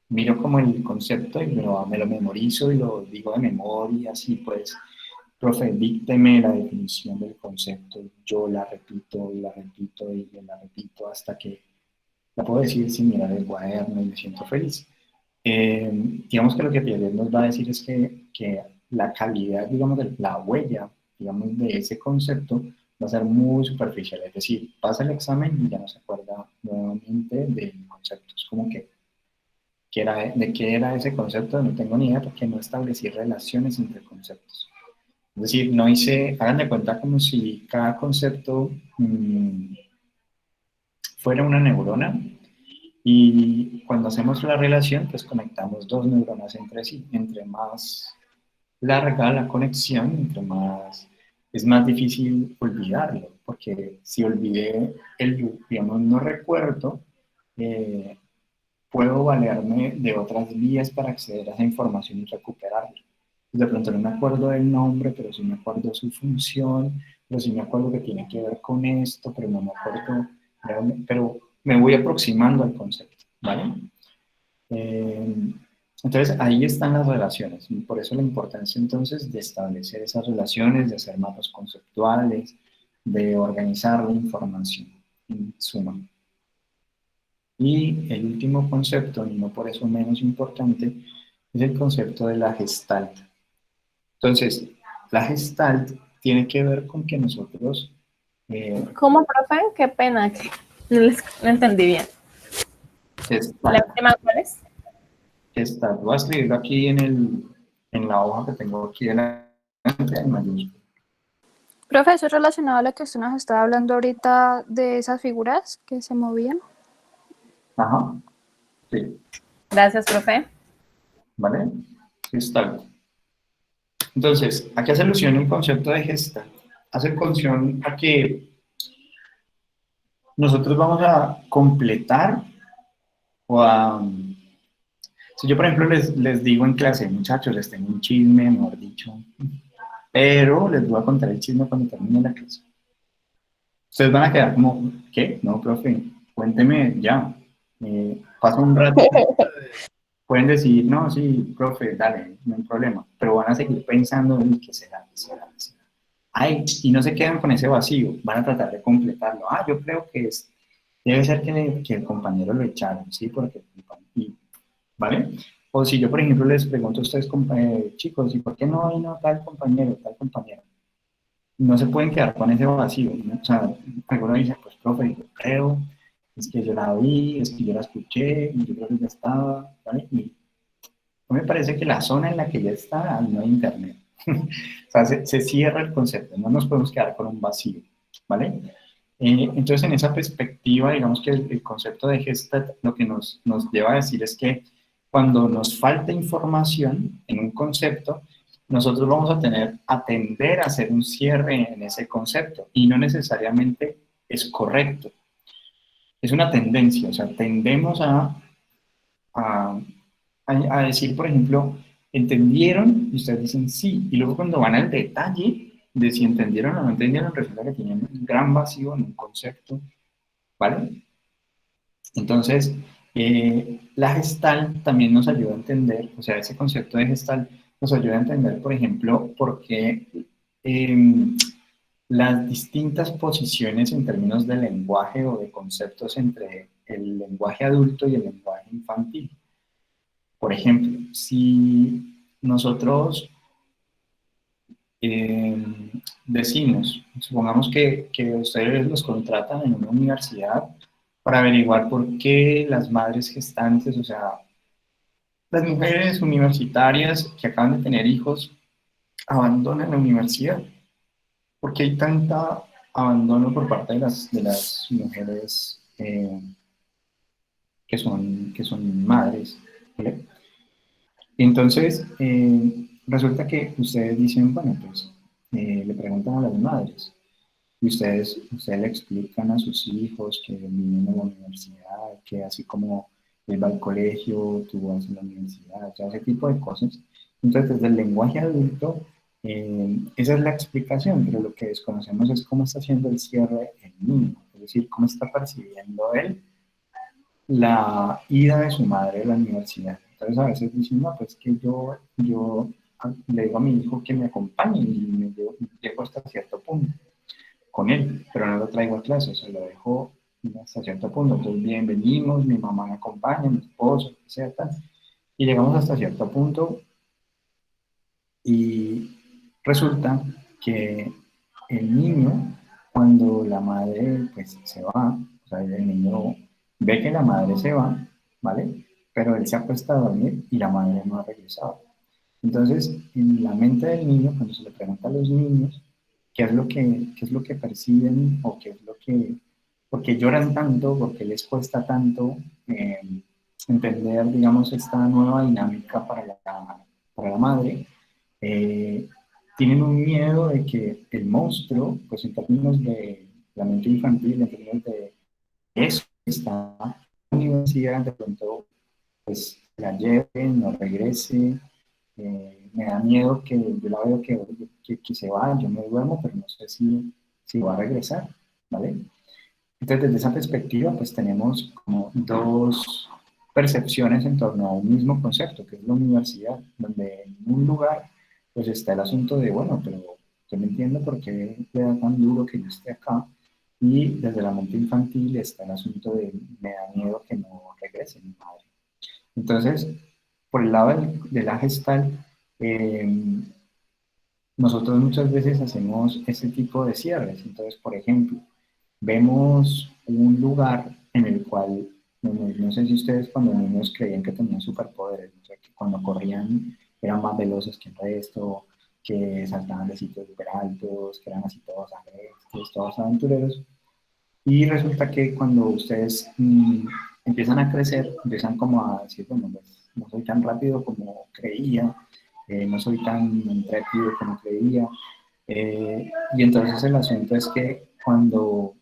miro como el concepto y me lo memorizo y lo digo de memoria, así pues, profe, dícteme la definición del concepto, yo la repito y la repito y la repito hasta que la puedo decir sin mirar el cuaderno y me siento feliz. Digamos que lo que Piaget nos va a decir es que la calidad, digamos, de la huella, digamos, de ese concepto va a ser muy superficial, es decir, pasa el examen y ya no se acuerda nuevamente del concepto. Es como que de qué era ese concepto, no tengo ni idea porque no establecí relaciones entre conceptos. Es decir, no hice, hagan de cuenta como si cada concepto fuera una neurona y cuando hacemos la relación, pues conectamos dos neuronas entre sí. Entre más larga la conexión, entre más es más difícil olvidarlo, porque si olvidé digamos, no recuerdo, eh, puedo valerme de otras vías para acceder a esa información y recuperarla. De pronto no me acuerdo del nombre, pero sí me acuerdo su función, pero sí me acuerdo que tiene que ver con esto, pero no me acuerdo realmente, pero me voy aproximando al concepto, ¿vale? Entonces ahí están las relaciones, y por eso la importancia entonces de establecer esas relaciones, de hacer mapas conceptuales, de organizar la información en suma. Y el último concepto, y no por eso menos importante, es el concepto de la gestalt. Entonces, la gestalt tiene que ver con que nosotros... ¿Cómo, profe? Qué pena, que no entendí bien. ¿La última cuál es? Gestalt. Voy a escribirlo aquí en la hoja que tengo aquí delante en mayúsculas. Profe, ¿eso es relacionado a lo que usted nos estaba hablando ahorita de esas figuras que se movían? Ajá, sí. Gracias, profe. ¿Vale? Gestalt. Entonces, ¿a qué hace alusión el concepto de gestalt? Hace alusión a que nosotros vamos a completar o a... Si yo, por ejemplo, les digo en clase, muchachos, les tengo un chisme, mejor dicho, pero les voy a contar el chisme cuando termine la clase. Ustedes van a quedar como, ¿qué? No, profe, cuénteme ya. Pasa un rato. Pueden decir, no, sí, profe, dale, no hay problema. Pero van a seguir pensando en qué será, qué será, qué será. Ay, y no se quedan con ese vacío, van a tratar de completarlo. Ah, yo creo que debe ser que el compañero lo echaron, ¿sí? Porque, ¿vale? O si yo, por ejemplo, les pregunto a ustedes, chicos, ¿y por qué no vino tal compañero, tal compañero? No se pueden quedar con ese vacío, ¿no? O sea, alguno dice, pues, profe, yo creo, es que yo la vi, es que yo la escuché, y yo creo que ya estaba, ¿vale? Y no me parece que la zona en la que ya está, no hay internet. O sea, se cierra el concepto, no nos podemos quedar con un vacío, ¿vale? Entonces, en esa perspectiva, digamos que el concepto de Gestalt lo que nos lleva a decir es que cuando nos falta información en un concepto, nosotros vamos a tender a hacer un cierre en ese concepto y no necesariamente es correcto. Es una tendencia, o sea, tendemos a decir, por ejemplo, ¿entendieron? Y ustedes dicen sí, y luego cuando van al detalle de si entendieron o no entendieron, resulta que tienen un gran vacío en un concepto, ¿vale? Entonces, la Gestalt también nos ayuda a entender, o sea, ese concepto de Gestalt nos ayuda a entender, por ejemplo, por qué las distintas posiciones en términos de lenguaje o de conceptos entre el lenguaje adulto y el lenguaje infantil. Por ejemplo, si nosotros decimos, supongamos que ustedes los contratan en una universidad para averiguar por qué las madres gestantes, o sea, las mujeres universitarias que acaban de tener hijos, abandonan la universidad. ¿Por qué hay tanta abandono por parte de las mujeres que son madres? ¿Vale? Entonces, resulta que ustedes dicen, bueno, pues le preguntan a las madres y ustedes le explican a sus hijos que vienen a la universidad, que así como él va al colegio, tú vas a la universidad, o sea, ese tipo de cosas. Entonces, desde el lenguaje adulto, esa es la explicación, pero lo que desconocemos es cómo está haciendo el cierre el niño, es decir, cómo está percibiendo él la ida de su madre a la universidad. Entonces a veces dicen, no, pues que yo le digo a mi hijo que me acompañe y me llego hasta cierto punto con él, pero no lo traigo a clase, se lo dejo hasta cierto punto. Entonces bien, venimos, mi mamá me acompaña, mi esposo, etc. Y llegamos hasta cierto punto y resulta que el niño, cuando la madre pues se va, o sea, el niño ve que la madre se va, ¿vale? Pero él se acuesta a dormir y la madre no ha regresado. Entonces, en la mente del niño, cuando se le pregunta a los niños qué es lo que perciben o qué es lo que, por qué lloran tanto, por qué les cuesta tanto eh, entender, digamos, esta nueva dinámica para la madre, eh, tienen un miedo de que el monstruo, pues en términos de la mente infantil, en términos de eso, está en la universidad, de pronto, pues la lleve, no regrese, me da miedo que yo la veo que se va, yo me duermo, pero no sé si va a regresar, ¿vale? Entonces, desde esa perspectiva, pues tenemos como dos percepciones en torno a un mismo concepto, que es la universidad, donde en un lugar, pues está el asunto de, bueno, pero yo no entiendo por qué le da tan duro que yo esté acá, y desde la mente infantil está el asunto de, me da miedo que no regrese mi madre. Entonces, por el lado de la gestal, eh, nosotros muchas veces hacemos ese tipo de cierres. Entonces, por ejemplo, vemos un lugar en el cual, no sé si ustedes cuando niños creían que tenían superpoderes, o sea, que cuando corrían eran más veloces que el resto, que saltaban de sitios súper altos, que eran así todos agresivos, todos aventureros. Y resulta que cuando ustedes empiezan a crecer, empiezan como a decir, bueno, pues no soy tan rápido como creía, no soy tan intrépido como creía. Y entonces el asunto es que cuando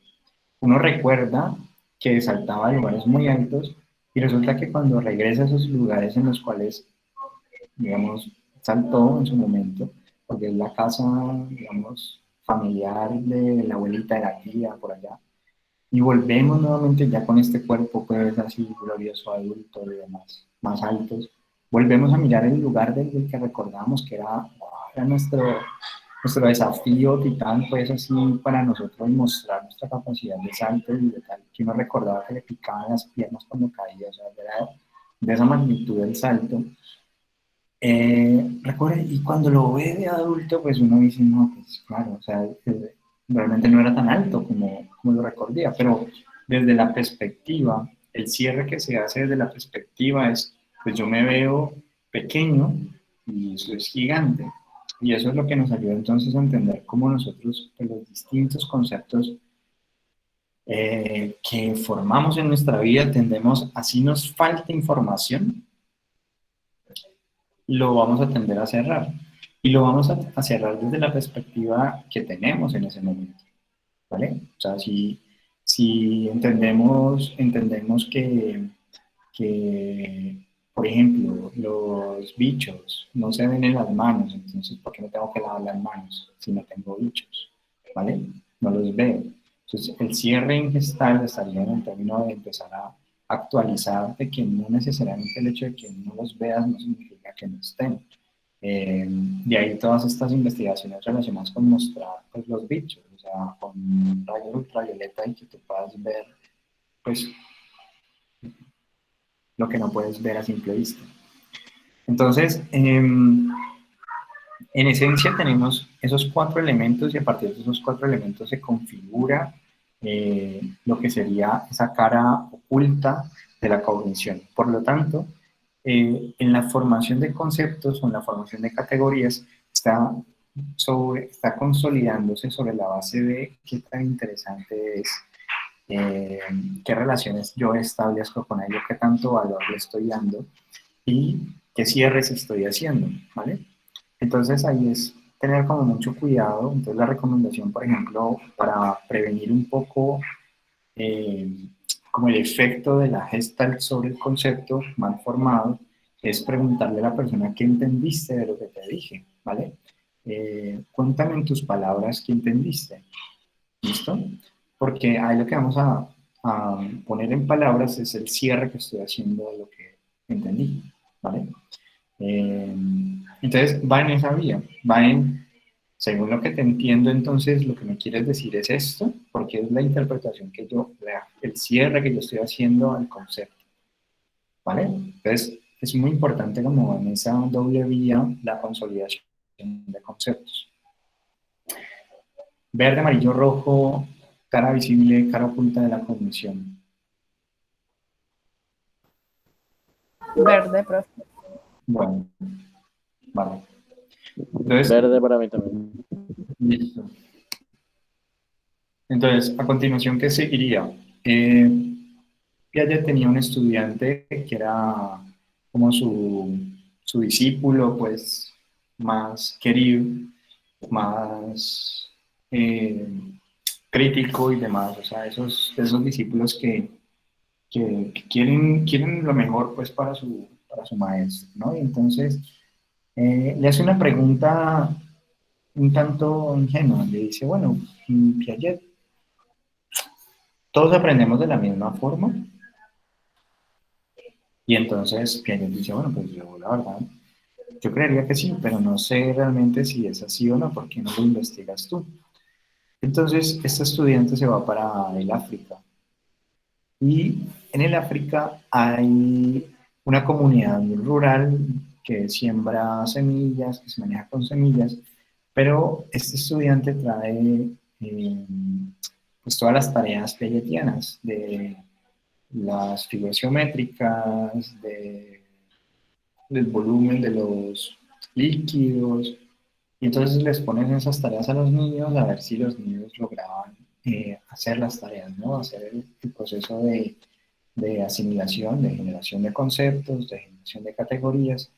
uno recuerda que saltaba a lugares muy altos y resulta que cuando regresa a esos lugares en los cuales, digamos, saltó en su momento, porque es la casa, digamos, familiar de la abuelita, de la tía, por allá, y volvemos nuevamente ya con este cuerpo, pues así glorioso, adulto y demás, más altos. Volvemos a mirar el lugar del que recordábamos que era nuestro desafío titán, pues así para nosotros mostrar nuestra capacidad de salto y de tal, que uno recordaba que le picaban las piernas cuando caía, o sea, era de esa magnitud del salto. Recuerde, y cuando lo ve de adulto, pues uno dice, no, pues claro, o sea, realmente no era tan alto como lo recordía, pero desde la perspectiva, el cierre que se hace desde la perspectiva es, pues yo me veo pequeño y eso es gigante. Y eso es lo que nos ayuda entonces a entender cómo nosotros, pues, los distintos conceptos que formamos en nuestra vida, tendemos, así nos falta información, lo vamos a tender a cerrar. Y lo vamos a cerrar desde la perspectiva que tenemos en ese momento, ¿vale? O sea, si entendemos que, por ejemplo, los bichos no se ven en las manos, entonces, ¿por qué me tengo que lavar las manos si no tengo bichos? ¿Vale? No los veo. Entonces, el cierre en gestal estaría en el término de empezar a actualizar de que no necesariamente el hecho de que no los veas no significa que no estén. De ahí todas estas investigaciones relacionadas con mostrar pues, los bichos, o sea, con rayos ultravioleta y que tú puedas ver pues, lo que no puedes ver a simple vista. Entonces, en esencia tenemos esos cuatro elementos y a partir de esos cuatro elementos se configura lo que sería esa cara oculta de la cognición. Por lo tanto, en la formación de conceptos o en la formación de categorías está consolidándose sobre la base de qué tan interesante es, qué relaciones yo establezco con ello, qué tanto valor le estoy dando y qué cierres estoy haciendo, ¿vale? Entonces ahí es tener como mucho cuidado. Entonces la recomendación, por ejemplo, para prevenir un poco como el efecto de la gestalt sobre el concepto mal formado, es preguntarle a la persona qué entendiste de lo que te dije, ¿vale? Cuéntame en tus palabras qué entendiste, ¿listo? Porque ahí lo que vamos a poner en palabras es el cierre que estoy haciendo de lo que entendí, ¿vale? Entonces va en esa vía, va en, según lo que te entiendo, entonces lo que me quieres decir es esto, porque es la interpretación que yo, el cierre que yo estoy haciendo al concepto, ¿vale? Entonces es muy importante como en esa doble vía la consolidación de conceptos. Verde, amarillo, rojo, cara visible, cara oculta de la cognición. Verde, profe. Bueno, Vale. Entonces, Verde para mí también. listo. Entonces, a continuación, ¿qué seguiría? Piaget tenía un estudiante que era como su discípulo, pues, más querido, más crítico y demás. O sea, esos discípulos que quieren lo mejor, pues, para su maestro, ¿no? Y entonces, le hace una pregunta un tanto ingenua. Le dice, bueno, Piaget, ¿todos aprendemos de la misma forma? Y entonces Piaget dice, bueno, pues yo la verdad, yo creería que sí, pero no sé realmente si es así o no, porque no lo investigas tú. Entonces, este estudiante se va para el África. Y en el África hay una comunidad muy rural que siembra semillas, que se maneja con semillas, pero este estudiante trae pues todas las tareas piagetianas de las figuras geométricas, del volumen de los líquidos, y entonces les ponen esas tareas a los niños a ver si los niños lograban hacer las tareas, ¿no? Hacer el proceso de asimilación, de generación de conceptos, de generación de categorías.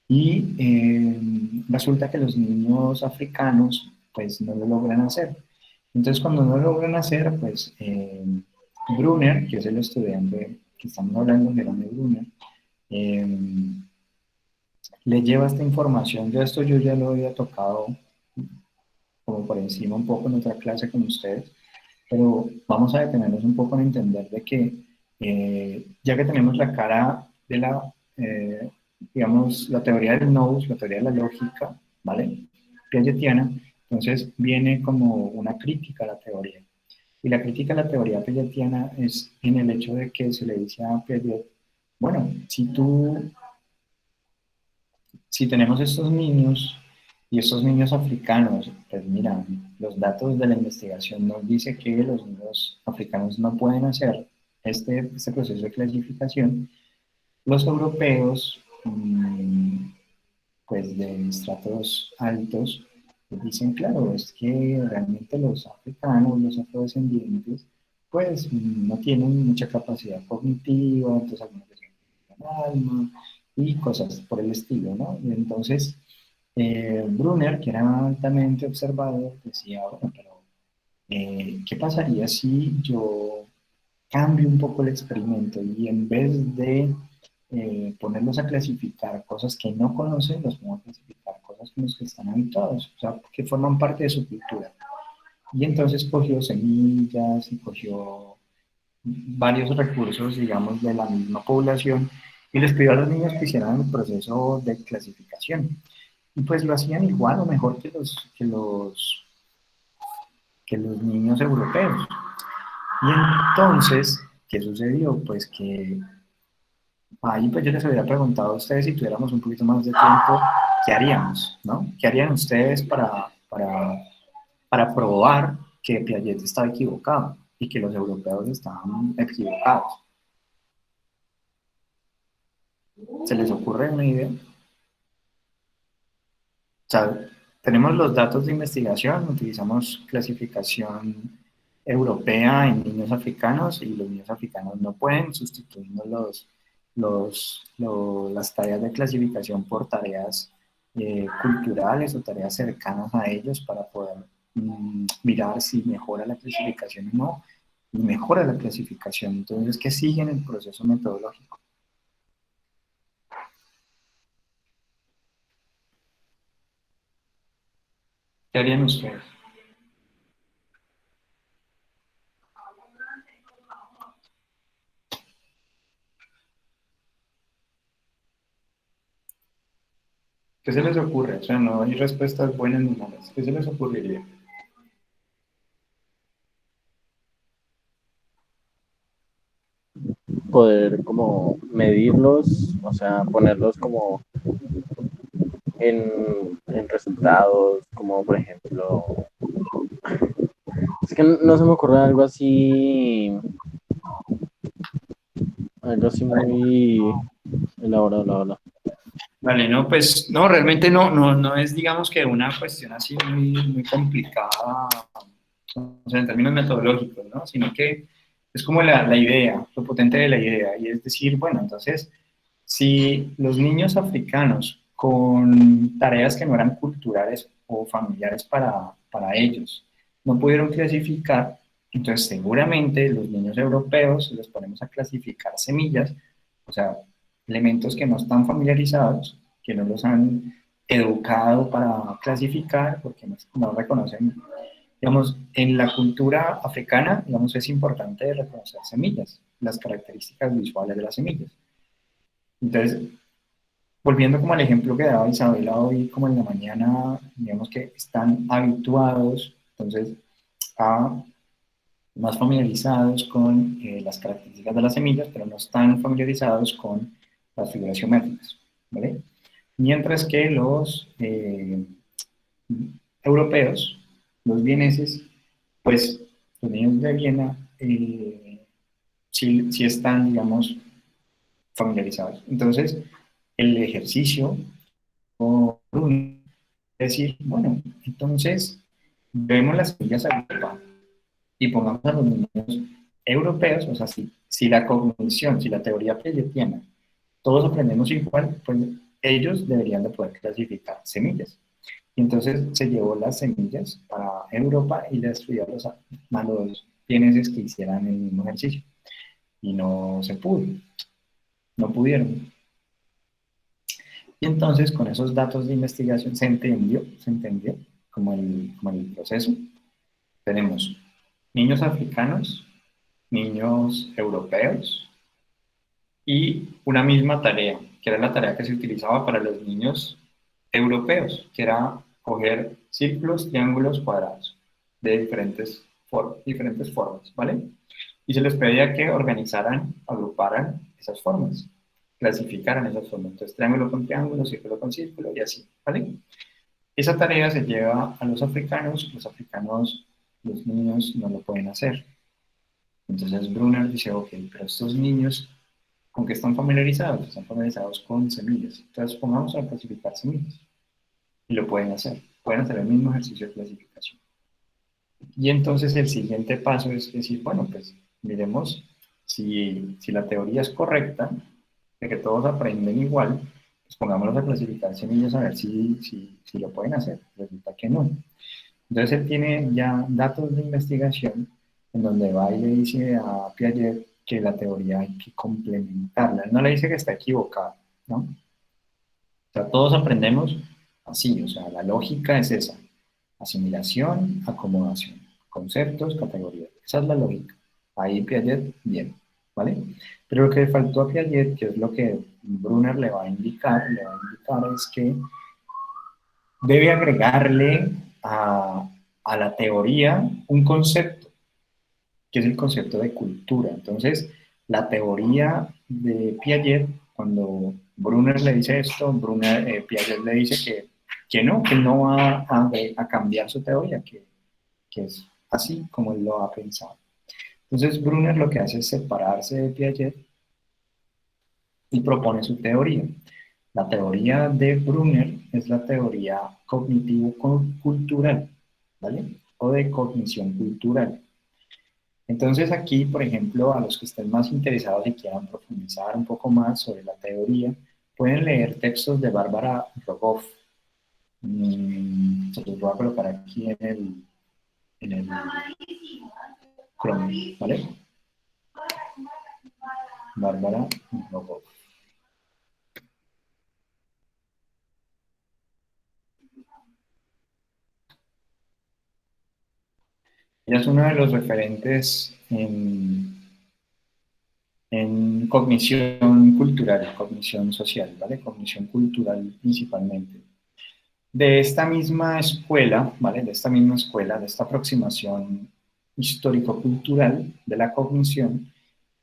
Y resulta que los niños africanos pues no lo logran hacer. Entonces cuando no lo logran hacer, pues Brunner, que es el estudiante que estamos hablando, Jerome Brunner, eh, le lleva esta información. Yo esto yo ya lo había tocado como por encima un poco en otra clase con ustedes, pero vamos a detenernos un poco en entender de que ya que tenemos la cara de la, digamos, la teoría del nous, la teoría de la lógica, ¿vale? Piagetiana, entonces viene como una crítica a la teoría. Y la crítica a la teoría piagetiana es en el hecho de que se le dice a Piaget, bueno, si tenemos estos niños y estos niños africanos, pues mira, los datos de la investigación nos dice que los niños africanos no pueden hacer este proceso de clasificación. Los europeos, pues de estratos altos, pues dicen, claro, es que realmente los africanos, los afrodescendientes, pues no tienen mucha capacidad cognitiva, entonces algunos decían que tienen alma y cosas por el estilo, ¿no? Y entonces, Brunner, que era altamente observador, decía, bueno, pero ¿qué pasaría si yo cambio un poco el experimento y en vez de ponerlos a clasificar cosas que no conocen, los pongo a clasificar cosas con las que están habituados, o sea, que forman parte de su cultura? Y entonces cogió semillas y cogió varios recursos, digamos, de la misma población y les pidió a los niños que hicieran el proceso de clasificación. Y pues lo hacían igual o mejor que los niños europeos. Y entonces, ¿qué sucedió? Pues que ahí pues yo les había preguntado a ustedes si tuviéramos un poquito más de tiempo, ¿qué haríamos? ¿No? ¿Qué harían ustedes para probar que Piaget estaba equivocado y que los europeos estaban equivocados? ¿Se les ocurre una idea? O sea, tenemos los datos de investigación, utilizamos clasificación europea en niños africanos y los niños africanos no pueden, sustituimos las tareas de clasificación por tareas culturales o tareas cercanas a ellos para poder mirar si mejora la clasificación o no, y mejora la clasificación. Entonces, ¿qué sigue en el proceso metodológico? ¿Qué harían ustedes? ¿Qué se les ocurre? O sea, no hay respuestas buenas ni malas. ¿Qué se les ocurriría? Poder como medirlos, o sea, ponerlos como en resultados, como por ejemplo, es que no se me ocurre algo así muy elaborado, la verdad. Vale, no, pues no, realmente no es, digamos que una cuestión así muy complicada, o sea, en términos metodológicos, ¿no? Sino que es como la idea, lo potente de la idea, y es decir, bueno, entonces, si los niños africanos con tareas que no eran culturales o familiares para ellos no pudieron clasificar, entonces seguramente los niños europeos los ponemos a clasificar semillas, o sea, elementos que no están familiarizados, que no los han educado para clasificar, porque no reconocen, digamos, en la cultura africana, digamos, es importante reconocer semillas, las características visuales de las semillas. Entonces, volviendo como al ejemplo que daba Isabela hoy, como en la mañana, digamos que están habituados, entonces, a más familiarizados con las características de las semillas, pero no están familiarizados con las figuras geométricas, ¿vale? Mientras que los europeos, los vieneses, pues los niños de Viena sí están, digamos, familiarizados. Entonces, el ejercicio o es decir, bueno, entonces vemos las semillas agrícolas y pongamos a los niños europeos, o sea, si la cognición, si la teoría piagetiana, todos aprendemos igual, pues ellos deberían de poder clasificar semillas. Y entonces se llevó las semillas para Europa y les pidió a los vieneses que hicieran el mismo ejercicio. Y no se pudo, no pudieron. Y entonces con esos datos de investigación se entendió como el proceso. Tenemos niños africanos, niños europeos y una misma tarea, que era la tarea que se utilizaba para los niños europeos, que era coger círculos, triángulos, cuadrados de diferentes formas, ¿vale? Y se les pedía que organizaran, agruparan esas formas, clasificaran esas formas. Entonces, triángulo con triángulo, círculo con círculo y así, ¿vale? Esa tarea se lleva a los africanos, los niños no lo pueden hacer. Entonces Brunner dice, ok, pero estos niños, ¿con qué están familiarizados? Están familiarizados con semillas. Entonces pongamos a clasificar semillas. Y lo pueden hacer el mismo ejercicio de clasificación. Y entonces el siguiente paso es decir, bueno, pues miremos si la teoría es correcta, de que todos aprenden igual, pues pongámoslos a clasificar semillas a ver si lo pueden hacer. Resulta que no. Entonces él tiene ya datos de investigación en donde va y le dice a Piaget que la teoría hay que complementarla. Él no le dice que está equivocada, ¿no? O sea, todos aprendemos así, o sea, la lógica es esa. Asimilación, acomodación, conceptos, categorías. Esa es la lógica. Ahí Piaget, bien, ¿vale? Pero lo que le faltó a Piaget, que es lo que Brunner le va a indicar es que debe agregarle a la teoría un concepto, que es el concepto de cultura. Entonces, la teoría de Piaget, cuando Brunner le dice esto, Piaget le dice que no va a cambiar su teoría, que es así como él lo ha pensado. Entonces, Brunner lo que hace es separarse de Piaget y propone su teoría. La teoría de Brunner es la teoría cognitivo-cultural, ¿vale? O de cognición cultural. Entonces aquí, por ejemplo, a los que estén más interesados y quieran profundizar un poco más sobre la teoría, pueden leer textos de Bárbara Rogoff. Se los voy a colocar aquí en el Chrome, ¿vale? Bárbara Rogoff. Ella es uno de los referentes en cognición cultural, cognición social, ¿vale? Cognición cultural principalmente. De esta misma escuela, ¿vale? De esta aproximación histórico-cultural de la cognición,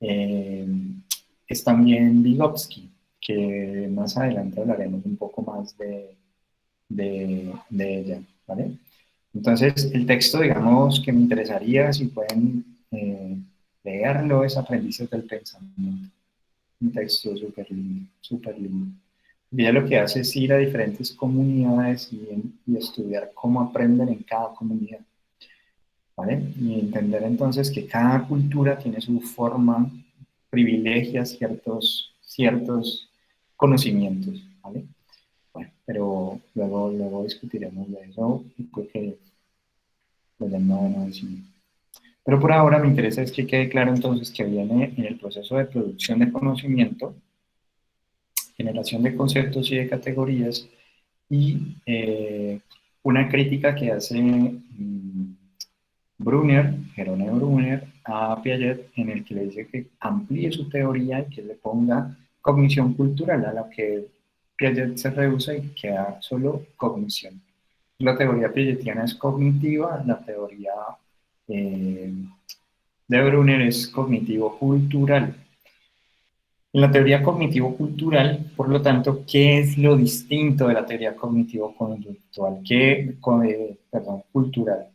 es también Vygotsky, que más adelante hablaremos un poco más de ella, ¿vale? Entonces, el texto, digamos, que me interesaría, si pueden leerlo, es Aprendices del Pensamiento. Un texto súper lindo, súper lindo. Ella lo que hace es ir a diferentes comunidades y estudiar cómo aprenden en cada comunidad, ¿vale? Y entender entonces que cada cultura tiene su forma, privilegia ciertos conocimientos, ¿vale? Bueno, pero luego discutiremos de eso y creo que lo no decimos. Pero por ahora me interesa es que quede claro entonces que viene en el proceso de producción de conocimiento, generación de conceptos y de categorías y una crítica que hace Jerónimo Brunner, a Piaget, en el que le dice que amplíe su teoría y que le ponga cognición cultural, a la que Piaget se rehúsa y queda solo cognición. La teoría piagetiana es cognitiva, la teoría de Brunner es cognitivo-cultural. En la teoría cognitivo-cultural, por lo tanto, ¿qué es lo distinto de la teoría cognitivo-conductual? Cultural.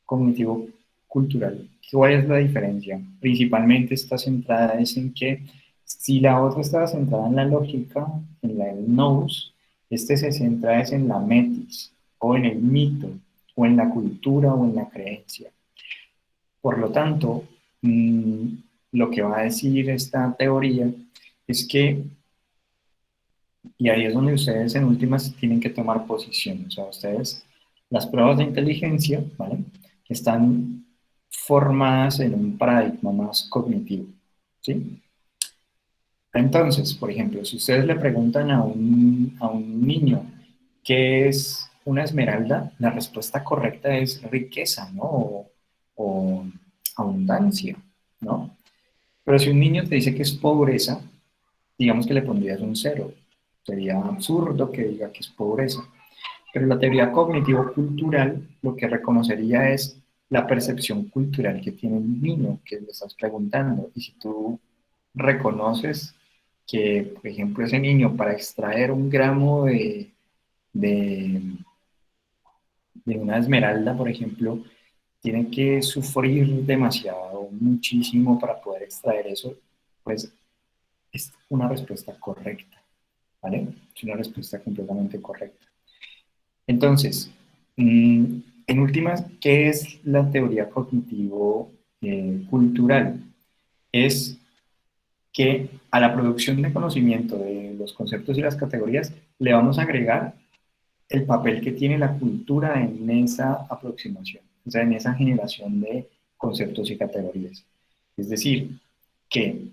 Cognitivo-cultural. ¿Cuál es la diferencia? Principalmente está centrada en que si la otra estaba centrada en la lógica, en el nous, este se centra en la metis, o en el mito, o en la cultura, o en la creencia. Por lo tanto, lo que va a decir esta teoría es que, y ahí es donde ustedes en últimas tienen que tomar posición, o sea, ustedes, las pruebas de inteligencia, ¿vale? Están formadas en un paradigma más cognitivo, ¿sí? Entonces, por ejemplo, si ustedes le preguntan a un niño qué es una esmeralda, la respuesta correcta es riqueza, ¿no? O abundancia, ¿no? Pero si un niño te dice que es pobreza, digamos que le pondrías un 0. Sería absurdo que diga que es pobreza. Pero la teoría cognitivo-cultural lo que reconocería es la percepción cultural que tiene un niño que le estás preguntando. Y si tú reconoces que, por ejemplo, ese niño para extraer un gramo de una esmeralda, por ejemplo, tiene que sufrir demasiado, muchísimo para poder extraer eso, pues es una respuesta correcta, ¿vale? Es una respuesta completamente correcta. Entonces, en últimas, ¿qué es la teoría cognitivo-cultural? Es que a la producción de conocimiento de los conceptos y las categorías le vamos a agregar el papel que tiene la cultura en esa aproximación, o sea, en esa generación de conceptos y categorías. Es decir, que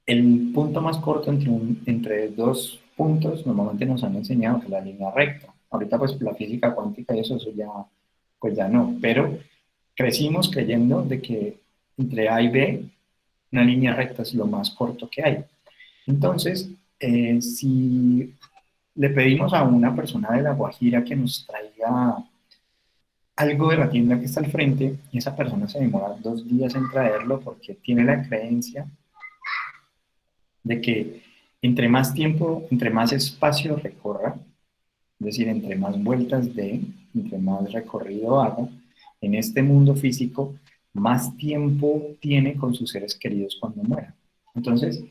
el punto más corto entre dos puntos normalmente nos han enseñado que es la línea recta. Ahorita pues la física cuántica y eso ya, pues ya no, pero crecimos creyendo de que entre A y B una línea recta es lo más corto que hay. Entonces, si le pedimos a una persona de La Guajira que nos traiga algo de la tienda que está al frente, y esa persona se demora 2 días en traerlo porque tiene la creencia de que entre más tiempo, entre más espacio recorra, es decir, entre más vueltas dé, entre más recorrido haga, en este mundo físico, más tiempo tiene con sus seres queridos cuando muera. Entonces,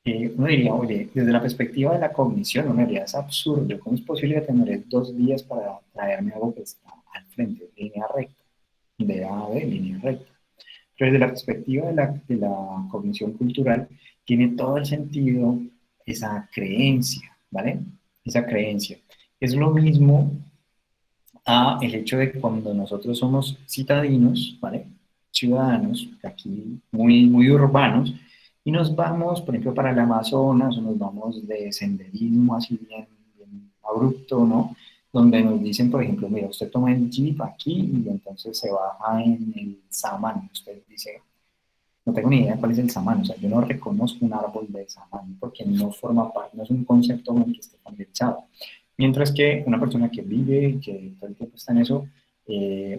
uno diría, oye, desde la perspectiva de la cognición, uno diría, es absurdo, ¿cómo es posible que tener 2 días para traerme algo que está al frente, línea recta, de A a B, línea recta? Pero desde la perspectiva de la cognición cultural, tiene todo el sentido esa creencia, ¿vale? Esa creencia. Es lo mismo a el hecho de cuando nosotros somos citadinos, ¿vale? Ciudadanos, aquí muy urbanos, y nos vamos, por ejemplo, para el Amazonas, o nos vamos de senderismo así bien abrupto, ¿no? Donde nos dicen, por ejemplo, mira, usted toma el jeep aquí y entonces se baja en el samán. Usted dice, no tengo ni idea cuál es el samán, o sea, yo no reconozco un árbol de samán porque no forma parte, no es un concepto con el que esté familiarizado. Mientras que una persona que vive y que todo el tiempo está en eso,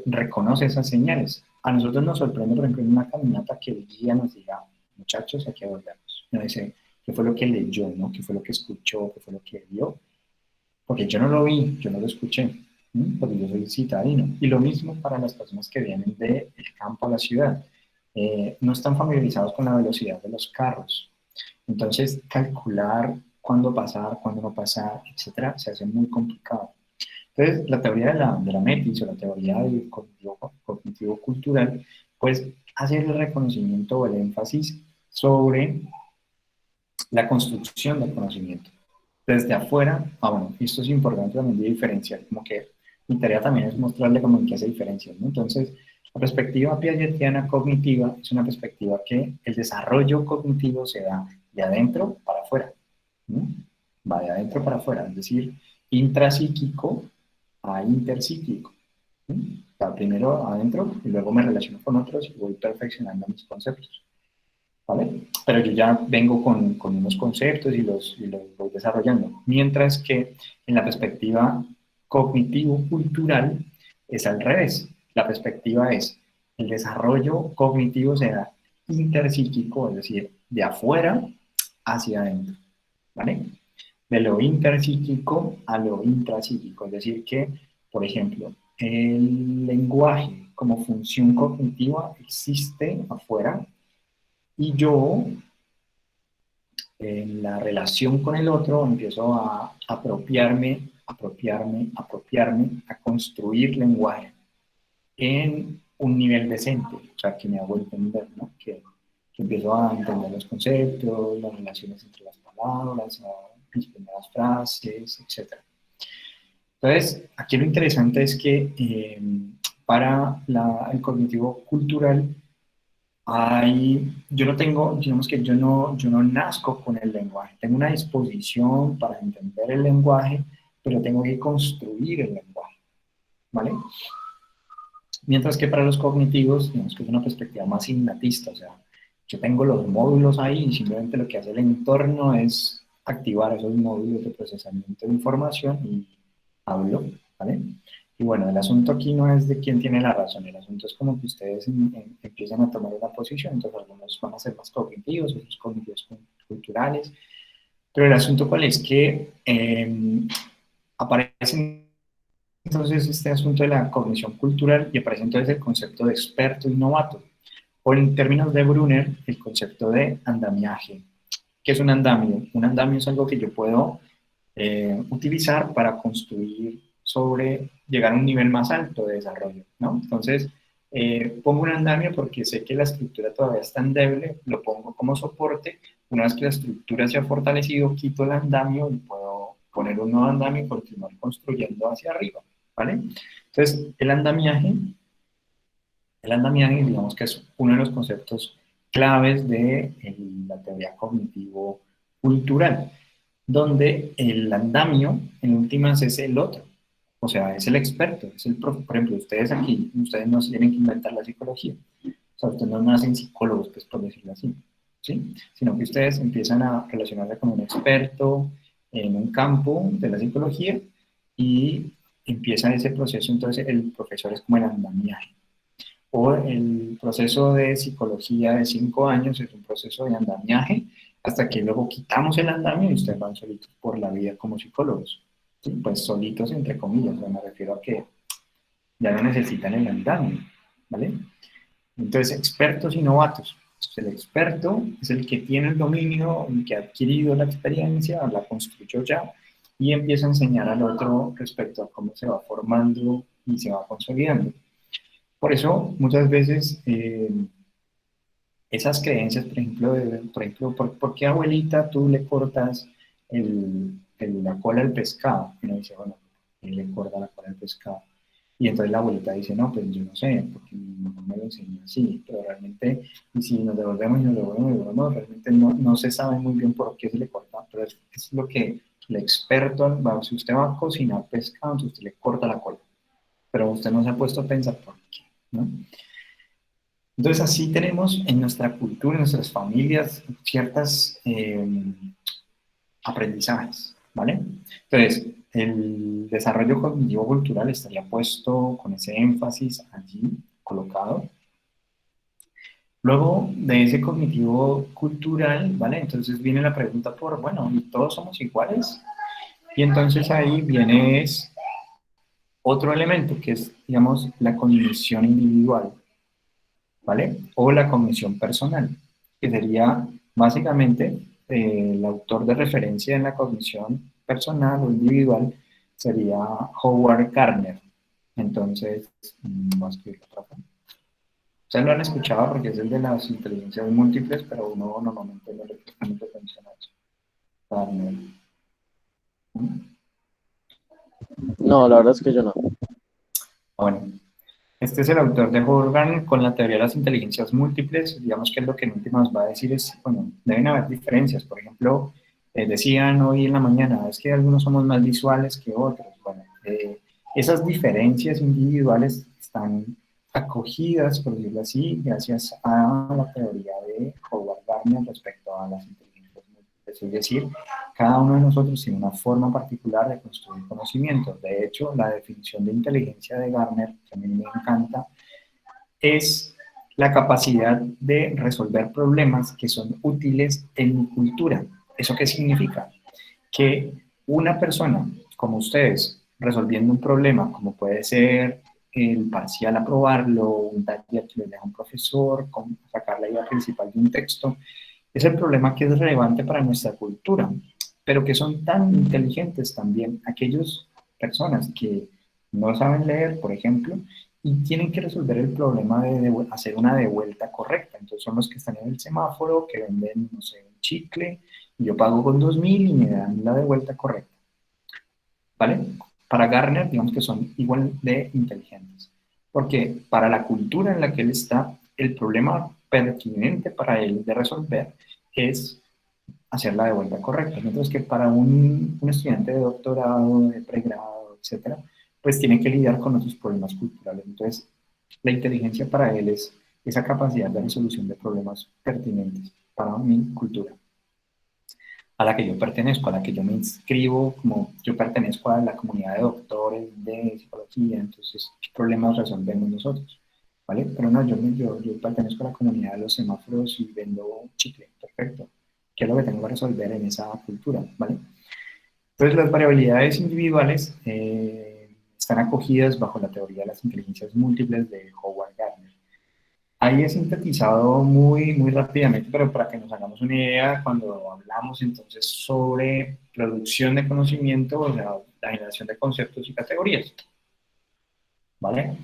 reconoce esas señales. A nosotros nos sorprende, por ejemplo, en una caminata que el guía nos diga, muchachos, aquí volvemos. Uno dice, ¿qué fue lo que leyó, no? ¿Qué fue lo que escuchó? ¿Qué fue lo que vio? Porque yo no lo vi, yo no lo escuché, porque yo soy citadino. Y lo mismo para las personas que vienen del campo a la ciudad. No están familiarizados con la velocidad de los carros. Entonces, calcular cuándo pasar, cuándo no pasar, etcétera, se hace muy complicado. Entonces, la teoría de la METIS o la teoría del cognitivo-cultural, pues hace el reconocimiento o el énfasis sobre la construcción del conocimiento. Desde afuera, bueno, esto es importante también de diferenciar, como que mi tarea también es mostrarle como en qué hace diferencia, ¿no? Entonces, la perspectiva piagetiana cognitiva es una perspectiva que el desarrollo cognitivo se da de adentro para afuera, ¿no? Va de adentro para afuera, es decir, intrapsíquico a interpsíquico, ¿no? O sea, primero adentro y luego me relaciono con otros y voy perfeccionando mis conceptos, ¿vale? Pero yo ya vengo con unos conceptos y los voy desarrollando, mientras que en la perspectiva cognitivo-cultural es al revés. La perspectiva es el desarrollo cognitivo se da interpsíquico, es decir, de afuera hacia adentro, ¿vale? De lo interpsíquico a lo intrapsíquico, es decir que, por ejemplo, el lenguaje como función cognitiva existe afuera y yo en la relación con el otro empiezo a apropiarme, a construir lenguaje en un nivel decente, o sea, que me hago entender, ¿no? Que empiezo a entender los conceptos, las relaciones entre las palabras, mis primeras frases, etc. Entonces, aquí lo interesante es que para el cognitivo cultural yo no tengo, digamos que yo no nazco con el lenguaje, tengo una disposición para entender el lenguaje, pero tengo que construir el lenguaje, ¿vale? Mientras que para los cognitivos, digamos que es una perspectiva más innatista, o sea, yo tengo los módulos ahí y simplemente lo que hace el entorno es activar esos módulos de procesamiento de información y hablo, ¿vale? Y bueno, el asunto aquí no es de quién tiene la razón, el asunto es como que ustedes empiezan a tomar una posición, entonces algunos van a ser más cognitivos, otros cognitivos culturales, pero el asunto cuál es que aparecen entonces este asunto de la cognición cultural y aparece entonces el concepto de experto y novato, o en términos de Brunner, el concepto de andamiaje. ¿Qué es un andamio? Un andamio es algo que yo puedo utilizar para construir sobre llegar a un nivel más alto de desarrollo, ¿no? Entonces, pongo un andamio porque sé que la estructura todavía es tan débil, lo pongo como soporte, una vez que la estructura se ha fortalecido, quito el andamio y puedo poner un nuevo andamio y continuar construyendo hacia arriba, ¿vale? Entonces, el andamiaje, digamos que es uno de los conceptos claves de la teoría cognitivo-cultural, donde el andamio, en últimas, es el otro, o sea, es el experto, es el por ejemplo, ustedes aquí, ustedes no tienen que inventar la psicología, o sea, ustedes no nacen psicólogos, pues, por decirlo así, ¿sí? Sino que ustedes empiezan a relacionarse con un experto en un campo de la psicología y empieza ese proceso, entonces el profesor es como el andamiaje. O el proceso de psicología de 5 años es un proceso de andamiaje, hasta que luego quitamos el andamio y ustedes van solitos por la vida como psicólogos. ¿Sí? Pues solitos entre comillas, me refiero a que ya no necesitan el andamio, ¿vale? Entonces, expertos y novatos. Entonces, el experto es el que tiene el dominio, el que ha adquirido la experiencia, la construyó ya, y empieza a enseñar al otro respecto a cómo se va formando y se va consolidando. Por eso, muchas veces, esas creencias, por ejemplo, ¿por qué, abuelita, tú le cortas la cola al pescado? Y uno dice, bueno, ¿quién le corta la cola al pescado? Y entonces la abuelita dice, no, pues yo no sé, porque mi mamá me lo enseñó así, pero realmente, y si nos devolvemos, realmente no se sabe muy bien por qué se le corta, pero es lo que el experto, si usted va a cocinar pescado, entonces usted le corta la cola, pero usted no se ha puesto a pensar por qué, ¿no? Entonces así tenemos en nuestra cultura, en nuestras familias, ciertas aprendizajes, ¿vale? Entonces, el desarrollo cognitivo-cultural estaría puesto con ese énfasis allí colocado. Luego de ese cognitivo-cultural, ¿vale? Entonces viene la pregunta por, bueno, ¿y todos somos iguales? Y entonces ahí viene otro elemento que es, digamos, la cognición individual, ¿vale? O la cognición personal, que sería básicamente el autor de referencia en la cognición personal o individual sería Howard Gardner. Entonces, voy a escribir otra forma. Ustedes lo han escuchado porque es el de las inteligencias múltiples, pero uno normalmente no le presta mucha atención a eso. Gardner. No, la verdad es que yo no. Bueno, este es el autor de Howard Gardner con la teoría de las inteligencias múltiples. Digamos que lo que en últimas va a decir es, bueno, deben haber diferencias. Por ejemplo, decían hoy en la mañana, es que algunos somos más visuales que otros. Bueno, esas diferencias individuales están acogidas, por decirlo así, gracias a la teoría de Howard Gardner respecto a las inteligencias múltiples. Es decir, cada uno de nosotros tiene una forma particular de construir conocimientos. De hecho, la definición de inteligencia de Gardner, que a mí me encanta, es la capacidad de resolver problemas que son útiles en mi cultura. ¿Eso qué significa? Que una persona como ustedes, resolviendo un problema, como puede ser el parcial aprobarlo, un taller que les deja un profesor, como sacar la idea principal de un texto, es el problema que es relevante para nuestra cultura, pero que son tan inteligentes también aquellas personas que no saben leer, por ejemplo, y tienen que resolver el problema de hacer una devuelta correcta. Entonces son los que están en el semáforo, que venden, no sé, un chicle, y yo pago con 2.000 y me dan la devuelta correcta. ¿Vale? Para Gardner, digamos que son igual de inteligentes. Porque para la cultura en la que él está, el problema pertinente para él de resolver es hacer la devuelta correcta. Mientras que para un estudiante de doctorado, de pregrado, etcétera, pues tiene que lidiar con otros problemas culturales. Entonces, la inteligencia para él es esa capacidad de resolución de problemas pertinentes para mi cultura, a la que yo pertenezco, a la que yo me inscribo, como yo pertenezco a la comunidad de doctores de psicología, entonces, ¿qué problemas resolvemos nosotros? ¿Vale? Pero no, yo pertenezco a la comunidad de los semáforos y vendo chicle, perfecto. ¿Qué es lo que tengo que resolver en esa cultura? ¿Vale? Entonces, las variabilidades individuales están acogidas bajo la teoría de las inteligencias múltiples de Howard Gardner. Ahí he sintetizado muy rápidamente, pero para que nos hagamos una idea, cuando hablamos entonces sobre producción de conocimiento, o sea, la generación de conceptos y categorías. ¿Vale?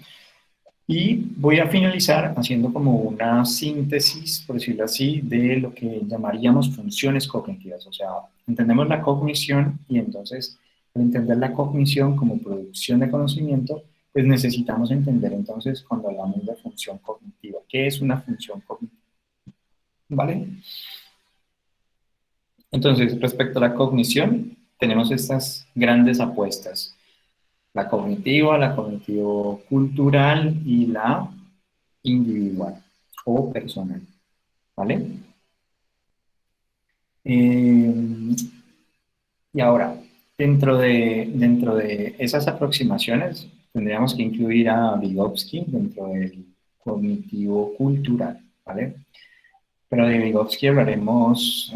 Y voy a finalizar haciendo como una síntesis, por decirlo así, de lo que llamaríamos funciones cognitivas. O sea, entendemos la cognición y entonces, al entender la cognición como producción de conocimiento, pues necesitamos entender entonces cuando hablamos de función cognitiva. ¿Qué es una función cognitiva? ¿Vale? Entonces, respecto a la cognición, tenemos estas grandes apuestas. La cognitiva, la cognitivo-cultural y la individual o personal, ¿vale? Y ahora, dentro de esas aproximaciones, tendríamos que incluir a Vygotsky dentro del cognitivo-cultural, ¿vale? Pero de Vygotsky hablaremos,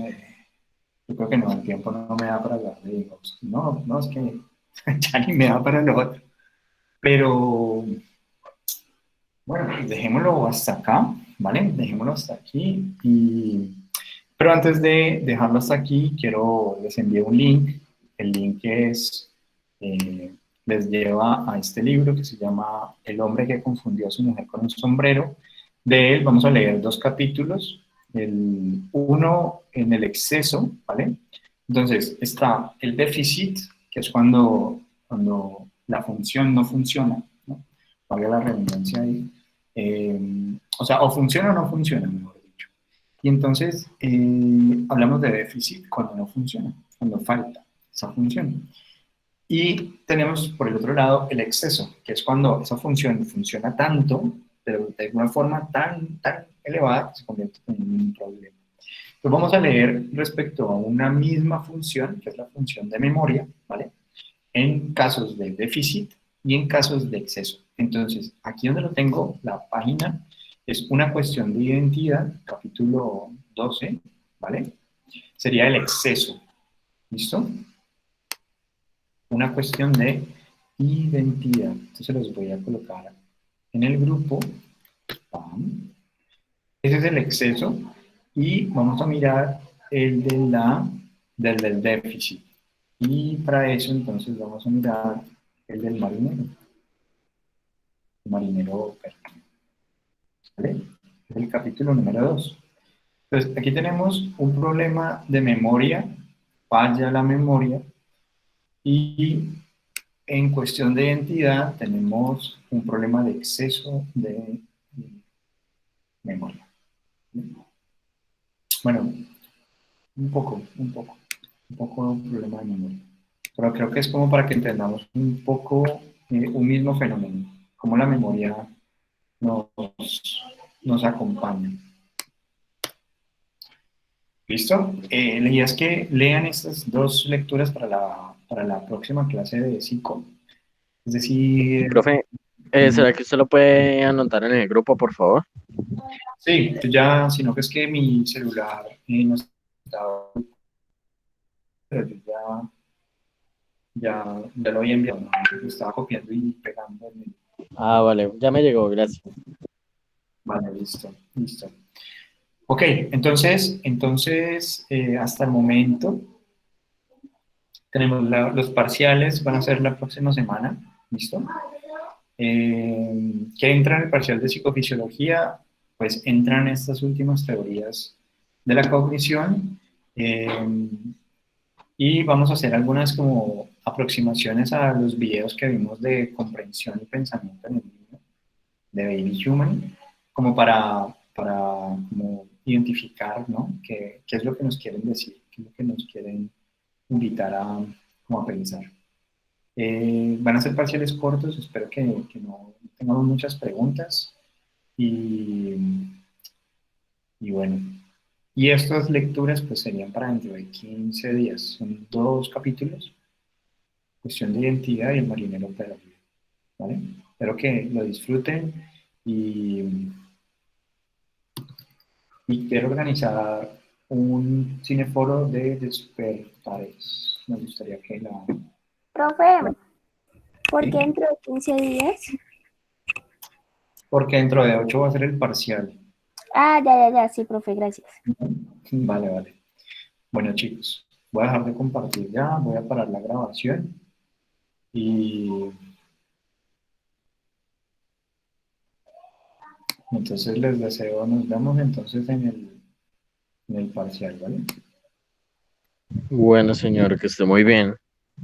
yo creo que no, el tiempo no me da para hablar de Vygotsky, no, es que ya ni me da para lo otro. Pero, bueno, pues dejémoslo hasta acá, ¿vale? Dejémoslo hasta aquí. Pero antes de dejarlo hasta aquí, les envío un link. El link les lleva a este libro que se llama El hombre que confundió a su mujer con un sombrero. De él vamos a leer 2 capítulos. Uno en el exceso, ¿vale? Entonces, está el déficit, que es cuando la función no funciona, ¿no? Valga la redundancia ahí. O sea, o funciona o no funciona, mejor dicho. Y entonces, hablamos de déficit cuando no funciona, cuando falta esa función. Y tenemos, por el otro lado, el exceso, que es cuando esa función funciona tanto, pero de una forma tan elevada que se convierte en un problema. Entonces vamos a leer respecto a una misma función, que es la función de memoria, ¿vale? En casos de déficit y en casos de exceso. Entonces, aquí donde lo tengo, la página es una cuestión de identidad, capítulo 12, ¿vale? Sería el exceso, ¿listo? Una cuestión de identidad. Entonces los voy a colocar en el grupo. ¡Pam! Ese es el exceso y vamos a mirar el del déficit. Y para eso entonces vamos a mirar el del marinero. El marinero perfecto. ¿Vale? Es el capítulo número 2. Entonces, aquí tenemos un problema de memoria, falla la memoria, y en cuestión de identidad tenemos un problema de exceso de memoria. Bueno, un poco problema de memoria. Pero creo que es como para que entendamos un poco un mismo fenómeno, cómo la memoria nos acompaña. ¿Listo? La idea es que lean estas dos lecturas para la próxima clase de psico. Es decir... Profe, ¿será que usted lo puede anotar en el grupo, por favor? Sí, ya, sino que es que mi celular no está... Pero yo ya lo había enviado, ¿no? Lo estaba copiando y pegando. Ah, vale, ya me llegó, gracias. Vale, listo. Ok, entonces hasta el momento tenemos los parciales, van a ser la próxima semana, ¿listo? ¿Qué entra en el parcial de psicofisiología? Pues entran estas últimas teorías de la cognición y vamos a hacer algunas como aproximaciones a los videos que vimos de comprensión y pensamiento en el niño, de Baby Human, como para como identificar, ¿no? ¿Qué es lo que nos quieren decir? ¿Qué es lo que nos quieren invitar como a pensar? Van a ser parciales cortos, espero que no tengamos muchas preguntas y bueno. Y estas lecturas pues serían para dentro de 15 días, son 2 capítulos, cuestión de identidad y el marinero perdido, ¿vale? Espero que lo disfruten y quiero organizar un cineforo de despertares. Me gustaría que la... Profe, ¿por ¿Sí? qué dentro de 15 días? Porque dentro de 8 va a ser el parcial. Ah, ya, sí, profe, gracias. Vale. Bueno, chicos, voy a dejar de compartir ya, voy a parar la grabación y entonces les deseo, nos vemos entonces en el parcial, ¿vale? Bueno, señor, que esté muy bien.